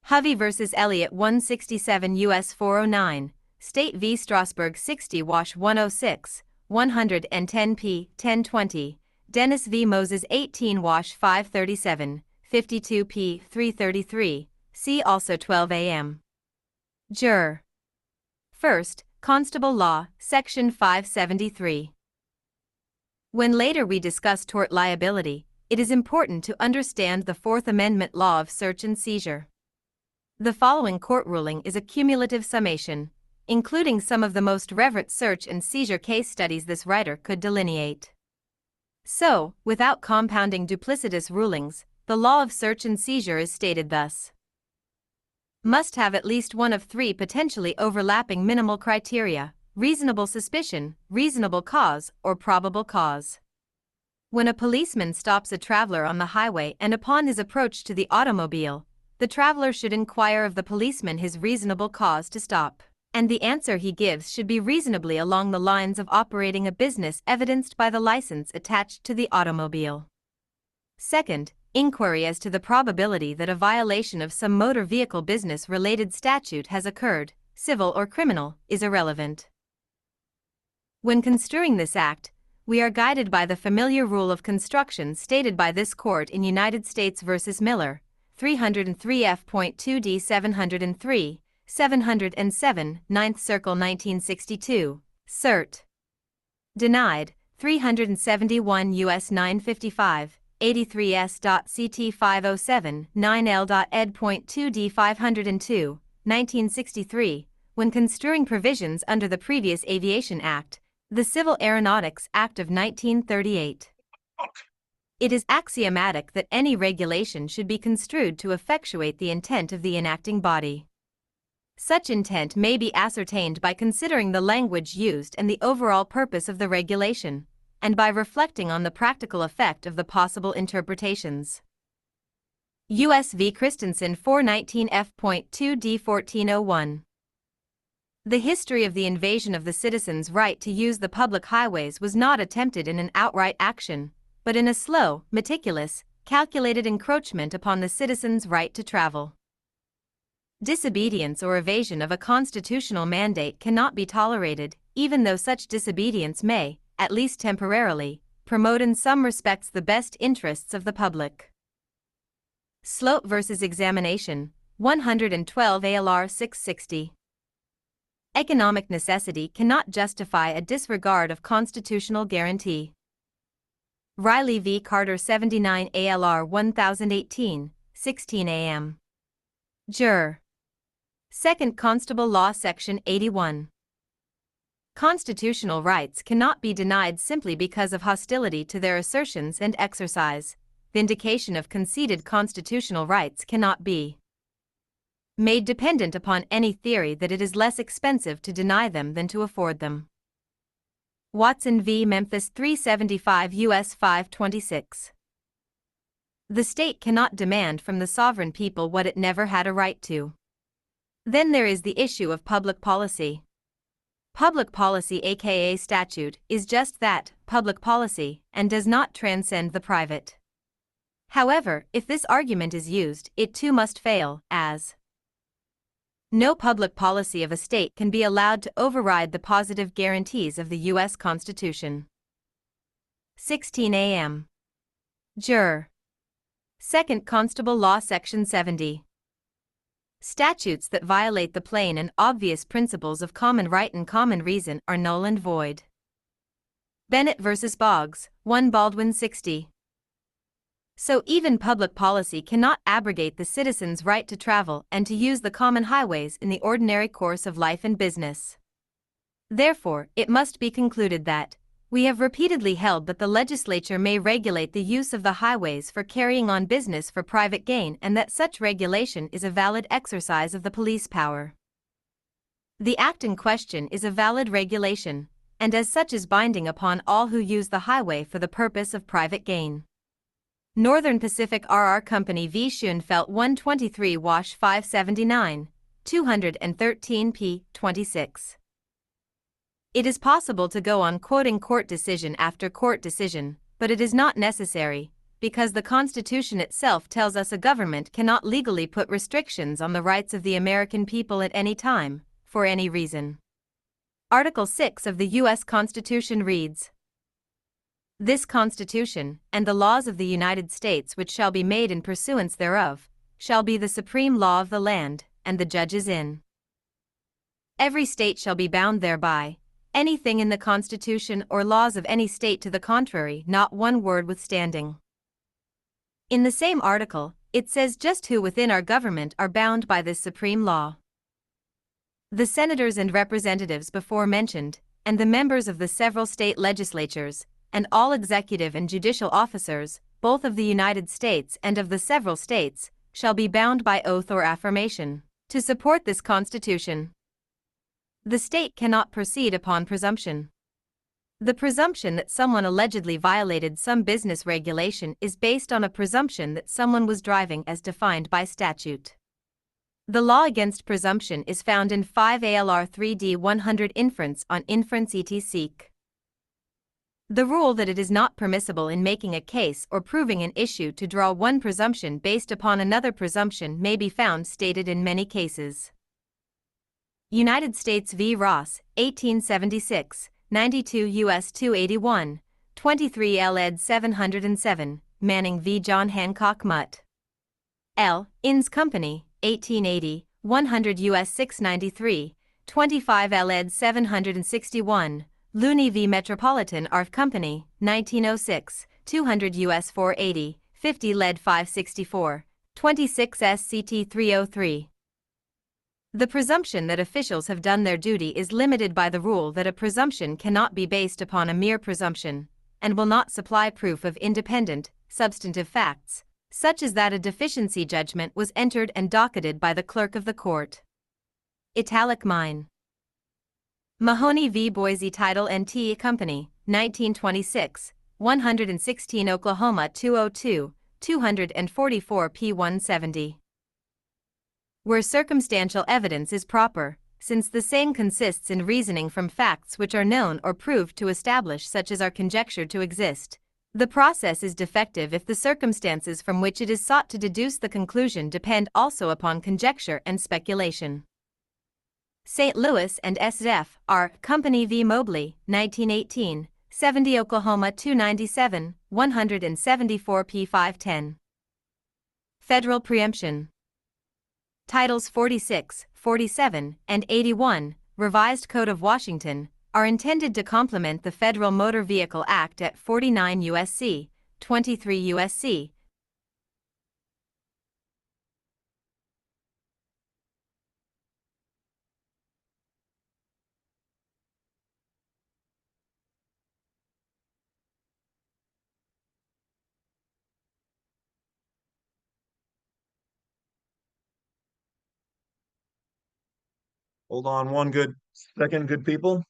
Hovey v. Elliott 167 U.S. 409, State v. Strasburg 60 Wash 106, 110 p. 1020, Dennis v. Moses 18 Wash 537, 52 p. 333, see also 12 a.m. Jure. First, Constable Law, Section 573. When later we discuss tort liability, it is important to understand the Fourth Amendment law of search and seizure. The following court ruling is a cumulative summation, including some of the most relevant search and seizure case studies this writer could delineate. So, without compounding duplicitous rulings, the law of search and seizure is stated thus. Must have at least one of three potentially overlapping minimal criteria: reasonable suspicion, reasonable cause, or probable cause. When a policeman stops a traveler on the highway and upon his approach to the automobile, the traveler should inquire of the policeman his reasonable cause to stop, and the answer he gives should be reasonably along the lines of operating a business evidenced by the license attached to the automobile. Second, inquiry as to the probability that a violation of some motor vehicle business-related statute has occurred, civil or criminal, is irrelevant. When construing this act, we are guided by the familiar rule of construction stated by this court in United States v. Miller, 303 F.2d 703, 707, 9th Circle 1962, cert. Denied, 371 U.S. 955, 83 S.CT 507, 9L.ed.2d 502, 1963, when construing provisions under the previous Aviation Act, the Civil Aeronautics Act of 1938. It is axiomatic that any regulation should be construed to effectuate the intent of the enacting body. Such intent may be ascertained by considering the language used and the overall purpose of the regulation, and by reflecting on the practical effect of the possible interpretations. U.S. v. Christensen 419 F.2d 1401. The history of the invasion of the citizens' right to use the public highways was not attempted in an outright action, but in a slow, meticulous, calculated encroachment upon the citizens' right to travel. Disobedience or evasion of a constitutional mandate cannot be tolerated, even though such disobedience may, at least temporarily, promote in some respects the best interests of the public. Sloat vs. Examination, 112 ALR 660. Economic necessity cannot justify a disregard of constitutional guarantee. Riley v. Carter 79 ALR 1018, 16 AM. Jure. 2nd Constable Law Section 81. Constitutional rights cannot be denied simply because of hostility to their assertions and exercise. Vindication of conceded constitutional rights cannot be made dependent upon any theory that it is less expensive to deny them than to afford them. Watson v. Memphis 375 U.S. 526. The state cannot demand from the sovereign people what it never had a right to. Then there is the issue of public policy. Public policy, aka statute, is just that, public policy, and does not transcend the private. However, if this argument is used, it too must fail, as no public policy of a state can be allowed to override the positive guarantees of the U.S. Constitution. 16 AM. Jure. 2nd Constable Law Section 70. Statutes that violate the plain and obvious principles of common right and common reason are null and void. Bennett v. Boggs, 1 Baldwin 60. So even public policy cannot abrogate the citizen's right to travel and to use the common highways in the ordinary course of life and business. Therefore, it must be concluded that we have repeatedly held that the legislature may regulate the use of the highways for carrying on business for private gain, and that such regulation is a valid exercise of the police power. The act in question is a valid regulation, and as such is binding upon all who use the highway for the purpose of private gain. Northern Pacific R.R. Company v. Schoenfeld 123 Wash 579, 213 p. 26. It is possible to go on quoting court decision after court decision, but it is not necessary, because the Constitution itself tells us a government cannot legally put restrictions on the rights of the American people at any time, for any reason. Article 6 of the U.S. Constitution reads, "This Constitution, and the laws of the United States which shall be made in pursuance thereof, shall be the supreme law of the land, and the judges in every state shall be bound thereby, anything in the Constitution or laws of any state to the contrary not one word withstanding." In the same article, it says just who within our government are bound by this supreme law. The senators and representatives before mentioned, and the members of the several state legislatures, and all executive and judicial officers, both of the United States and of the several states, shall be bound by oath or affirmation to support this Constitution. The state cannot proceed upon presumption. The presumption that someone allegedly violated some business regulation is based on a presumption that someone was driving as defined by statute. The law against presumption is found in 5 ALR 3D 100 inference on inference etc. The rule that it is not permissible in making a case or proving an issue to draw one presumption based upon another presumption may be found stated in many cases. United States v. Ross, 1876, 92 U.S. 281, 23 L. ed. 707, Manning v. John Hancock Mutt. L. Inns Company, 1880, 100 U.S. 693, 25 L. ed. 761, Looney v. Metropolitan Arf Company, 1906, 200 U.S. 480, 50 Led 564, 26 SCT 303. The presumption that officials have done their duty is limited by the rule that a presumption cannot be based upon a mere presumption, and will not supply proof of independent, substantive facts, such as that a deficiency judgment was entered and docketed by the clerk of the court. Italic mine. Mahoney v. Boise Title and Tea Company, 1926, 116 Oklahoma 202, 244 p. 170. Where circumstantial evidence is proper, since the same consists in reasoning from facts which are known or proved to establish such as are conjectured to exist, the process is defective if the circumstances from which it is sought to deduce the conclusion depend also upon conjecture and speculation. St. Louis and S.F. R. Company v. Mobley, 1918, 70 Oklahoma 297, 174 p. 510. Federal preemption. Titles 46, 47, and 81, Revised Code of Washington, are intended to complement the Federal Motor Vehicle Act at 49 U.S.C., 23 U.S.C. Hold on one good second, good people.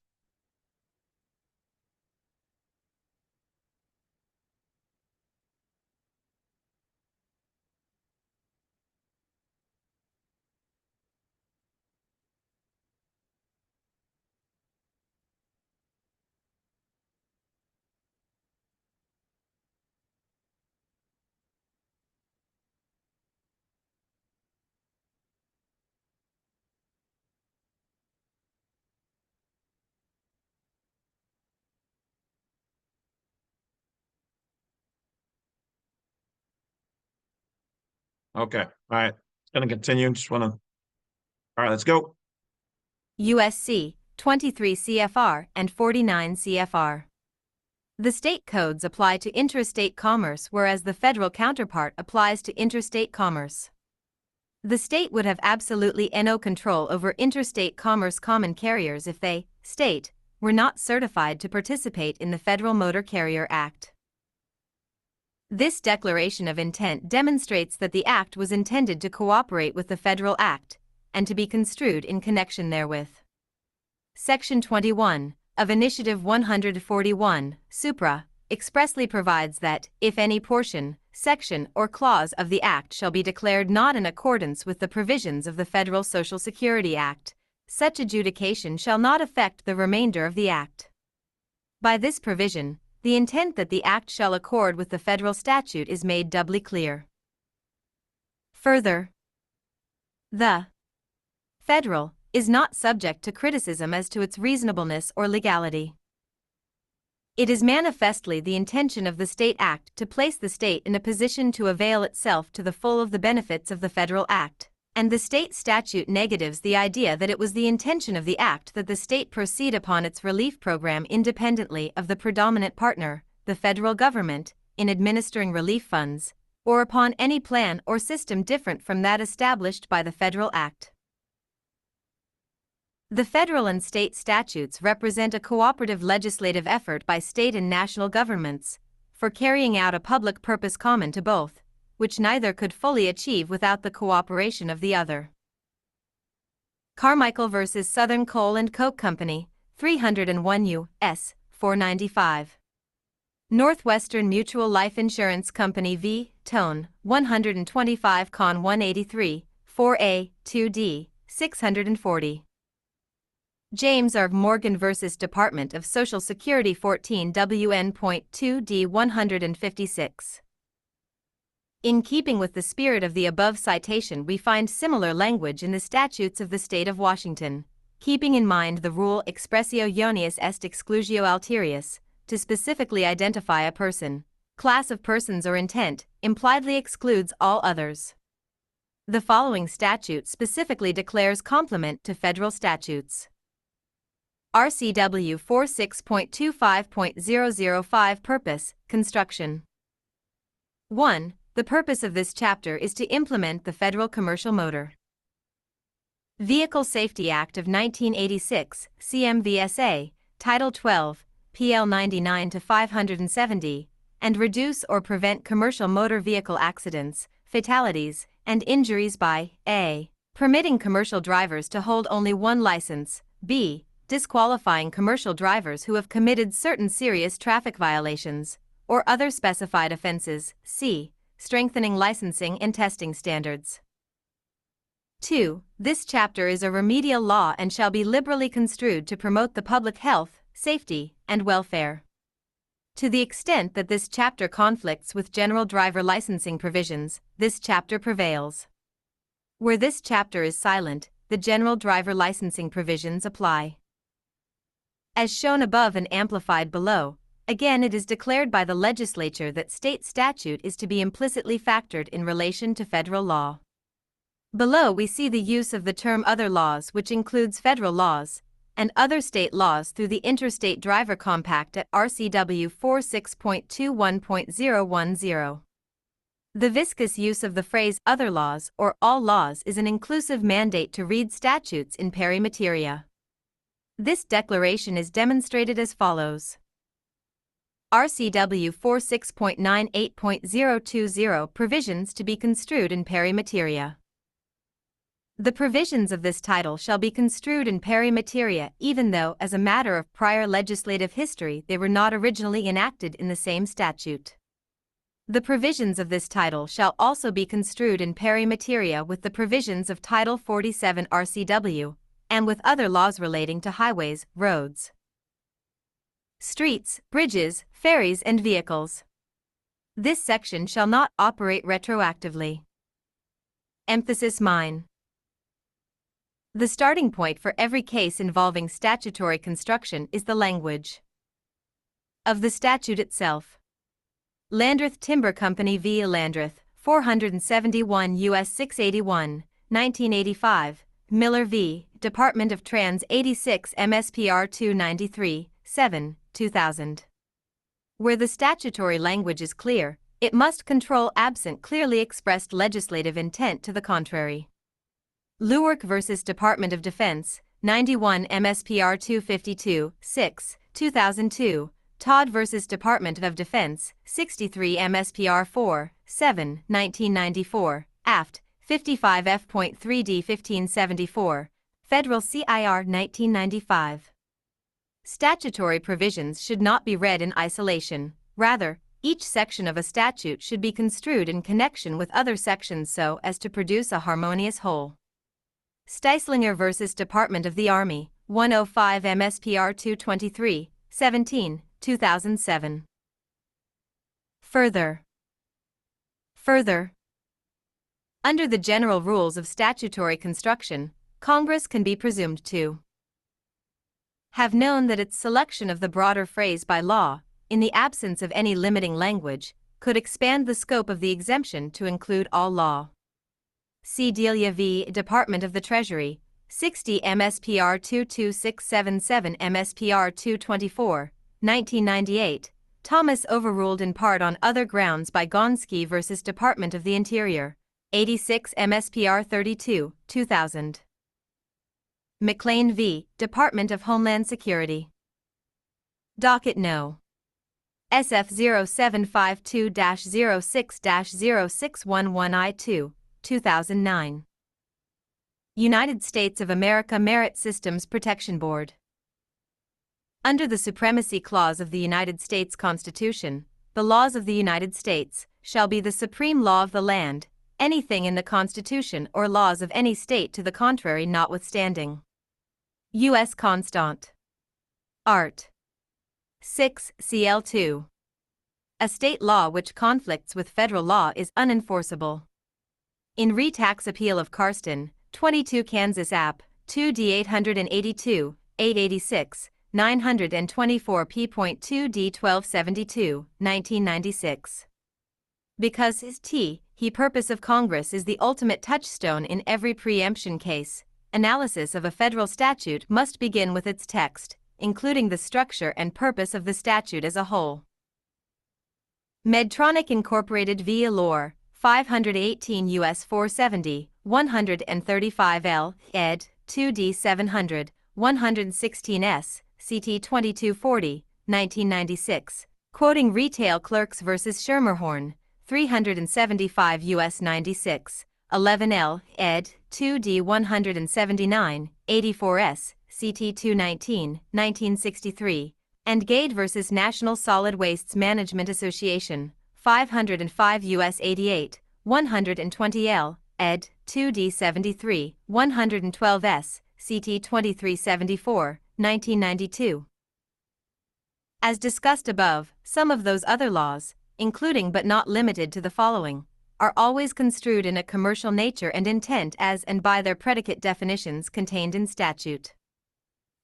Okay, all right. It's going to continue. Just want to. All right, let's go. U.S.C. 23 CFR and 49 CFR. The state codes apply to intrastate commerce, whereas the federal counterpart applies to interstate commerce. The state would have absolutely no control over interstate commerce common carriers if they, state, were not certified to participate in the Federal Motor Carrier Act. This declaration of intent demonstrates that the Act was intended to cooperate with the Federal Act, and to be construed in connection therewith. Section 21 of Initiative 141, Supra, expressly provides that, if any portion, section, or clause of the Act shall be declared not in accordance with the provisions of the Federal Social Security Act, such adjudication shall not affect the remainder of the Act. By this provision, the intent that the Act shall accord with the federal statute is made doubly clear. Further, the federal is not subject to criticism as to its reasonableness or legality. It is manifestly the intention of the State Act to place the state in a position to avail itself to the full of the benefits of the Federal Act, and the state statute negatives the idea that it was the intention of the Act that the state proceed upon its relief program independently of the predominant partner, the federal government, in administering relief funds, or upon any plan or system different from that established by the Federal Act. The federal and state statutes represent a cooperative legislative effort by state and national governments for carrying out a public purpose common to both, which neither could fully achieve without the cooperation of the other. Carmichael v. Southern Coal and Coke Company, 301 U.S. 495. Northwestern Mutual Life Insurance Company v. Tone, 125 Con 183, 4A, 2D, 640. James R. Morgan v. Department of Social Security 14 WN.2D 156. In keeping with the spirit of the above citation, we find similar language in the statutes of the state of Washington, keeping in mind the rule expressio ionius est exclusio alterius, to specifically identify a person, class of persons or intent, impliedly excludes all others. The following statute specifically declares complement to federal statutes. RCW 46.25.005 Purpose, Construction. 1. The purpose of this chapter is to implement the Federal Commercial Motor Vehicle Safety Act of 1986, CMVSA, Title 12, PL 99-570, and reduce or prevent commercial motor vehicle accidents, fatalities, and injuries by a. Permitting commercial drivers to hold only one license, b. Disqualifying commercial drivers who have committed certain serious traffic violations or other specified offenses, c. Strengthening licensing and testing standards. 2. This chapter is a remedial law and shall be liberally construed to promote the public health, safety, and welfare. To the extent that this chapter conflicts with general driver licensing provisions, this chapter prevails. Where this chapter is silent, the general driver licensing provisions apply. As shown above and amplified below, again it is declared by the legislature that state statute is to be implicitly factored in relation to federal law. Below we see the use of the term other laws, which includes federal laws and other state laws through the Interstate Driver Compact at RCW 46.21.010. The viscous use of the phrase other laws or all laws is an inclusive mandate to read statutes in peri materia. This declaration is demonstrated as follows. RCW 46.98.020 Provisions to be construed in peri materia. The provisions of this title shall be construed in peri materia even though, as a matter of prior legislative history, they were not originally enacted in the same statute. The provisions of this title shall also be construed in peri materia with the provisions of Title 47 RCW, and with other laws relating to highways, roads, streets, bridges, ferries, and vehicles. This section shall not operate retroactively. Emphasis mine. The starting point for every case involving statutory construction is the language of the statute itself. Landreth Timber Company v. Landreth, 471 U.S. 681, 1985, Miller v. Department of Trans 86 MSPR 293, 7, 2000. Where the statutory language is clear, it must control absent clearly expressed legislative intent to the contrary. Lewark v. Department of Defense, 91 MSPR 252, 6, 2002, Todd v. Department of Defense, 63 MSPR 4, 7, 1994, aft, 55 F.3D 1574, Federal CIR 1995. Statutory provisions should not be read in isolation. Rather, each section of a statute should be construed in connection with other sections so as to produce a harmonious whole. Steislinger v. Department of the Army, 105 MSPR 223, 17, 2007. Further. Under the general rules of statutory construction, Congress can be presumed to have known that its selection of the broader phrase by law, in the absence of any limiting language, could expand the scope of the exemption to include all law. See Delia v. Department of the Treasury, 60 MSPR 22677 MSPR 224, 1998, Thomas overruled in part on other grounds by Gonski v. Department of the Interior, 86 MSPR 32, 2000. McLean v. Department of Homeland Security. Docket No. SF 0752-06-0611I2, 2009. United States of America Merit Systems Protection Board. Under the Supremacy Clause of the United States Constitution, the laws of the United States shall be the supreme law of the land, anything in the Constitution or laws of any state to the contrary notwithstanding. U.S. Constant. Art. 6 CL2. A state law which conflicts with federal law is unenforceable. In Re-Tax Appeal of Karsten, 22 Kansas App, 2D 882, 886, 924 P.2 D 1272, 1996. Because he purpose of Congress is the ultimate touchstone in every preemption case, analysis of a federal statute must begin with its text, including the structure and purpose of the statute as a whole. Medtronic Incorporated v. Allure, 518 U.S. 470, 135 L. ed. 2D 700, 116 S. CT 2240, 1996, quoting Retail Clerks v. Schermerhorn, 375 U.S. 96, 11 L. ed. 2D 179, 84 S. CT 219, 1963, and Gade v. National Solid Wastes Management Association, 505 U.S. 88, 120 L. ed. 2D 73, 112 S. CT 2374, 1992. As discussed above, some of those other laws, including but not limited to the following, are always construed in a commercial nature and intent as and by their predicate definitions contained in statute.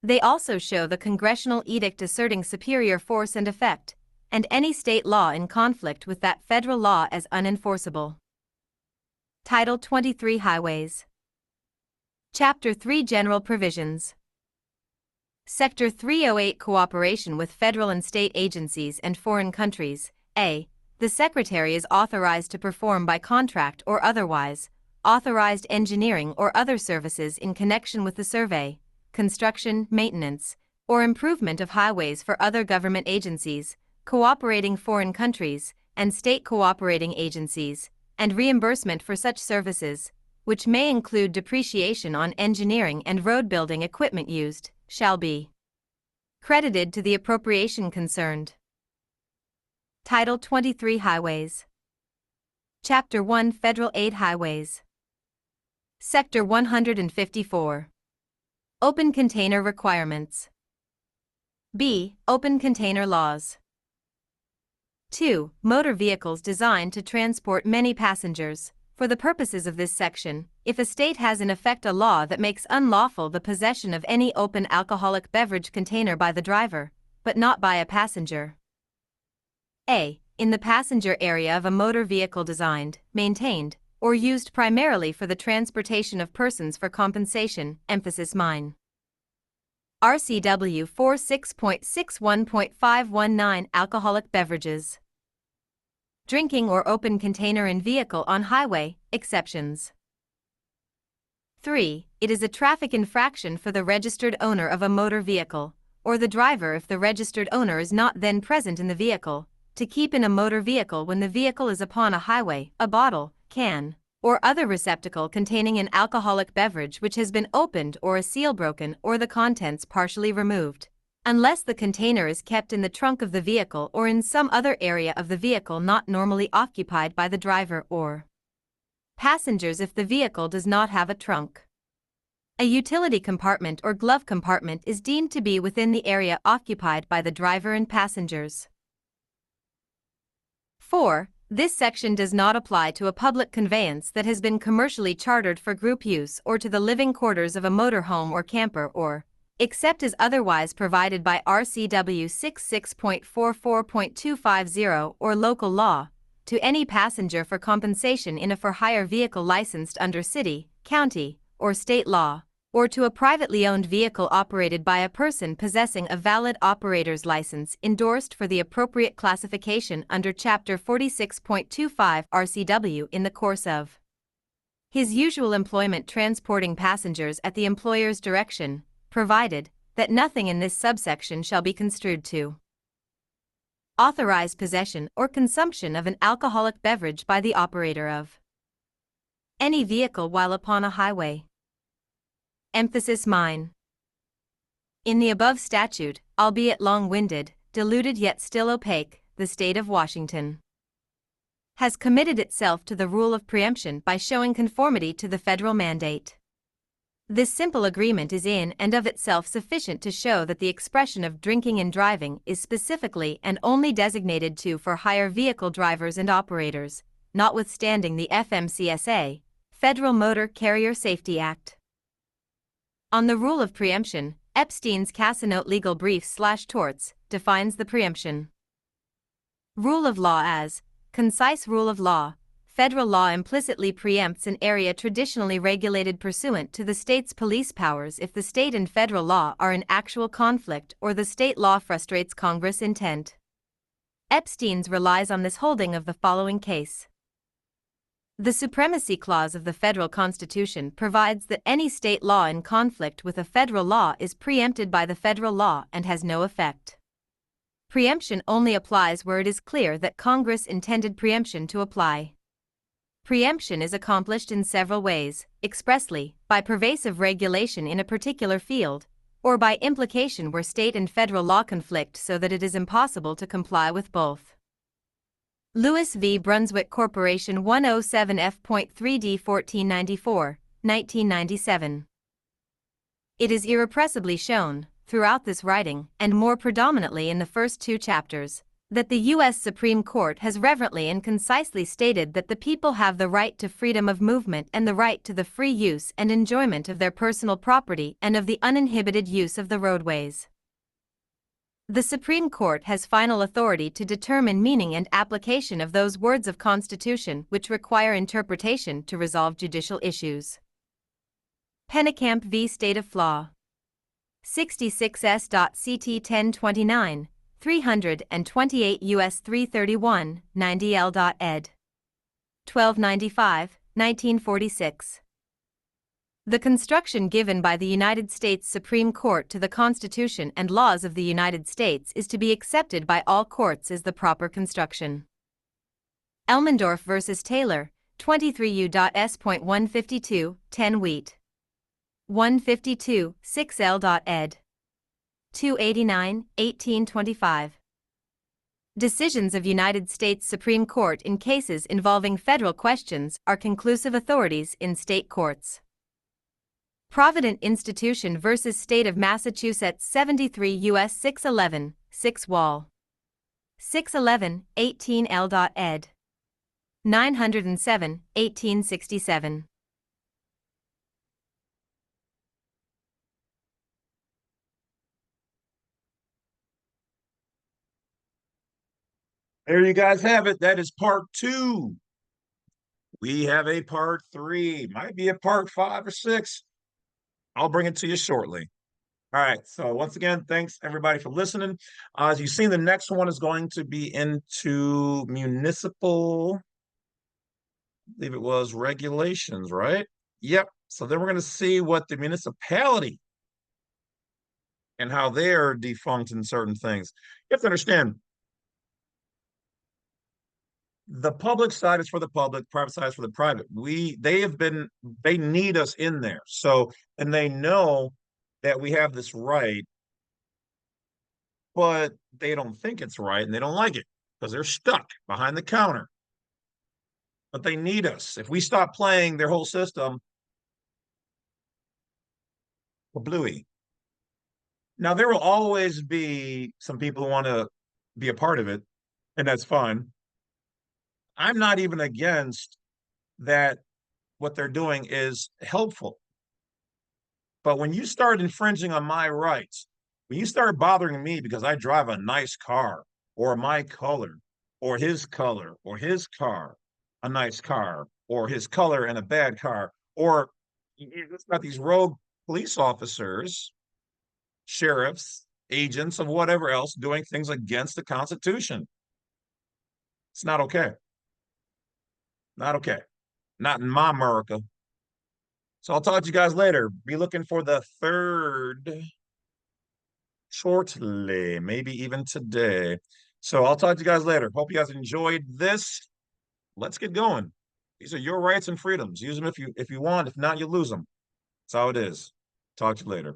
They also show the congressional edict asserting superior force and effect, and any state law in conflict with that federal law as unenforceable. Title 23 Highways. Chapter 3 General Provisions. Sector 308 Cooperation with federal and state agencies and foreign countries. A. The Secretary is authorized to perform by contract or otherwise authorized engineering or other services in connection with the survey, construction, maintenance, or improvement of highways for other government agencies, cooperating foreign countries, and state cooperating agencies, and reimbursement for such services, which may include depreciation on engineering and road building equipment used, shall be credited to the appropriation concerned. Title 23 Highways. Chapter 1 Federal Aid Highways. Sector 154. Open Container Requirements. B. Open Container Laws. 2. Motor vehicles designed to transport many passengers. For the purposes of this section, if a state has in effect a law that makes unlawful the possession of any open alcoholic beverage container by the driver, but not by a passenger. A. In the passenger area of a motor vehicle designed, maintained, or used primarily for the transportation of persons for compensation, emphasis mine. RCW 46.61.519 Alcoholic beverages. Drinking or open container in vehicle on highway, exceptions. 3. It is a traffic infraction for the registered owner of a motor vehicle, or the driver if the registered owner is not then present in the vehicle, to keep in a motor vehicle when the vehicle is upon a highway, a bottle, can, or other receptacle containing an alcoholic beverage which has been opened or a seal broken or the contents partially removed, unless the container is kept in the trunk of the vehicle or in some other area of the vehicle not normally occupied by the driver or passengers if the vehicle does not have a trunk. A utility compartment or glove compartment is deemed to be within the area occupied by the driver and passengers. 4. This section does not apply to a public conveyance that has been commercially chartered for group use or to the living quarters of a motorhome or camper or, except as otherwise provided by RCW 66.44.250 or local law, to any passenger for compensation in a for-hire vehicle licensed under city, county, or state law, or to a privately owned vehicle operated by a person possessing a valid operator's license endorsed for the appropriate classification under Chapter 46.25 RCW in the course of his usual employment transporting passengers at the employer's direction, provided that nothing in this subsection shall be construed to authorize possession or consumption of an alcoholic beverage by the operator of any vehicle while upon a highway. Emphasis mine. In the above statute, albeit long-winded, diluted yet still opaque, the state of Washington has committed itself to the rule of preemption by showing conformity to the federal mandate. This simple agreement is in and of itself sufficient to show that the expression of drinking and driving is specifically and only designated to for hire vehicle drivers and operators, notwithstanding the FMCSA, Federal Motor Carrier Safety Act. On the rule of preemption, Epstein's Casinote Legal Brief/Torts defines the preemption rule of law as concise rule of law. Federal law implicitly preempts an area traditionally regulated pursuant to the state's police powers if the state and federal law are in actual conflict or the state law frustrates Congress' intent. Epstein's relies on this holding of the following case. The Supremacy Clause of the Federal Constitution provides that any state law in conflict with a federal law is preempted by the federal law and has no effect. Preemption only applies where it is clear that Congress intended preemption to apply. Preemption is accomplished in several ways, expressly, by pervasive regulation in a particular field, or by implication where state and federal law conflict so that it is impossible to comply with both. Lewis v. Brunswick Corporation 107 F.3d 1494, 1997. It is irrepressibly shown, throughout this writing, and more predominantly in the first two chapters, that the U.S. Supreme Court has reverently and concisely stated that the people have the right to freedom of movement and the right to the free use and enjoyment of their personal property and of the uninhibited use of the roadways. The Supreme Court has final authority to determine meaning and application of those words of Constitution which require interpretation to resolve judicial issues. Pennekamp v. State of Law. 66s.ct 1029. 328 U.S. 331, 90 L.ed. 1295, 1946. The construction given by the United States Supreme Court to the Constitution and laws of the United States is to be accepted by all courts as the proper construction. Elmendorf v. Taylor, 23 U.S.152, 10 Wheat. 152, 6 L.ed. 289, 1825. Decisions of United States Supreme Court in cases involving federal questions are conclusive authorities in state courts. Provident Institution v. State of Massachusetts 73 U.S. 611, 6 Wall. 611, 18 L.ed. 907, 1867. There you guys have it. That is part 2. We have a part 3. Might be a part 5 or 6. I'll bring it to you shortly. All right. So once again, thanks everybody for listening. As you've seen, the next one is going to be into municipal, I believe it was regulations, right? Yep. So then we're going to see what the municipality and how they're defunct in certain things. You have to understand, the public side is for the public, private side is for the private. They need us in there. So, and they know that we have this right, but they don't think it's right and they don't like it because they're stuck behind the counter. But they need us. If we stop playing their whole system, we're bluey. Now, there will always be some people who want to be a part of it, and that's fine. I'm not even against that. What they're doing is helpful. But when you start infringing on my rights, when you start bothering me because I drive a nice car or my color or his car, a nice car, or his color and a bad car, or it's got these rogue police officers, sheriffs, agents of whatever else doing things against the Constitution. It's not okay. Not okay. Not in my America. So I'll talk to you guys later. Be looking for the third shortly, maybe even today. So I'll talk to you guys later. Hope you guys enjoyed this. Let's get going. These are your rights and freedoms. Use them if you want. If not, you lose them. That's how it is. Talk to you later.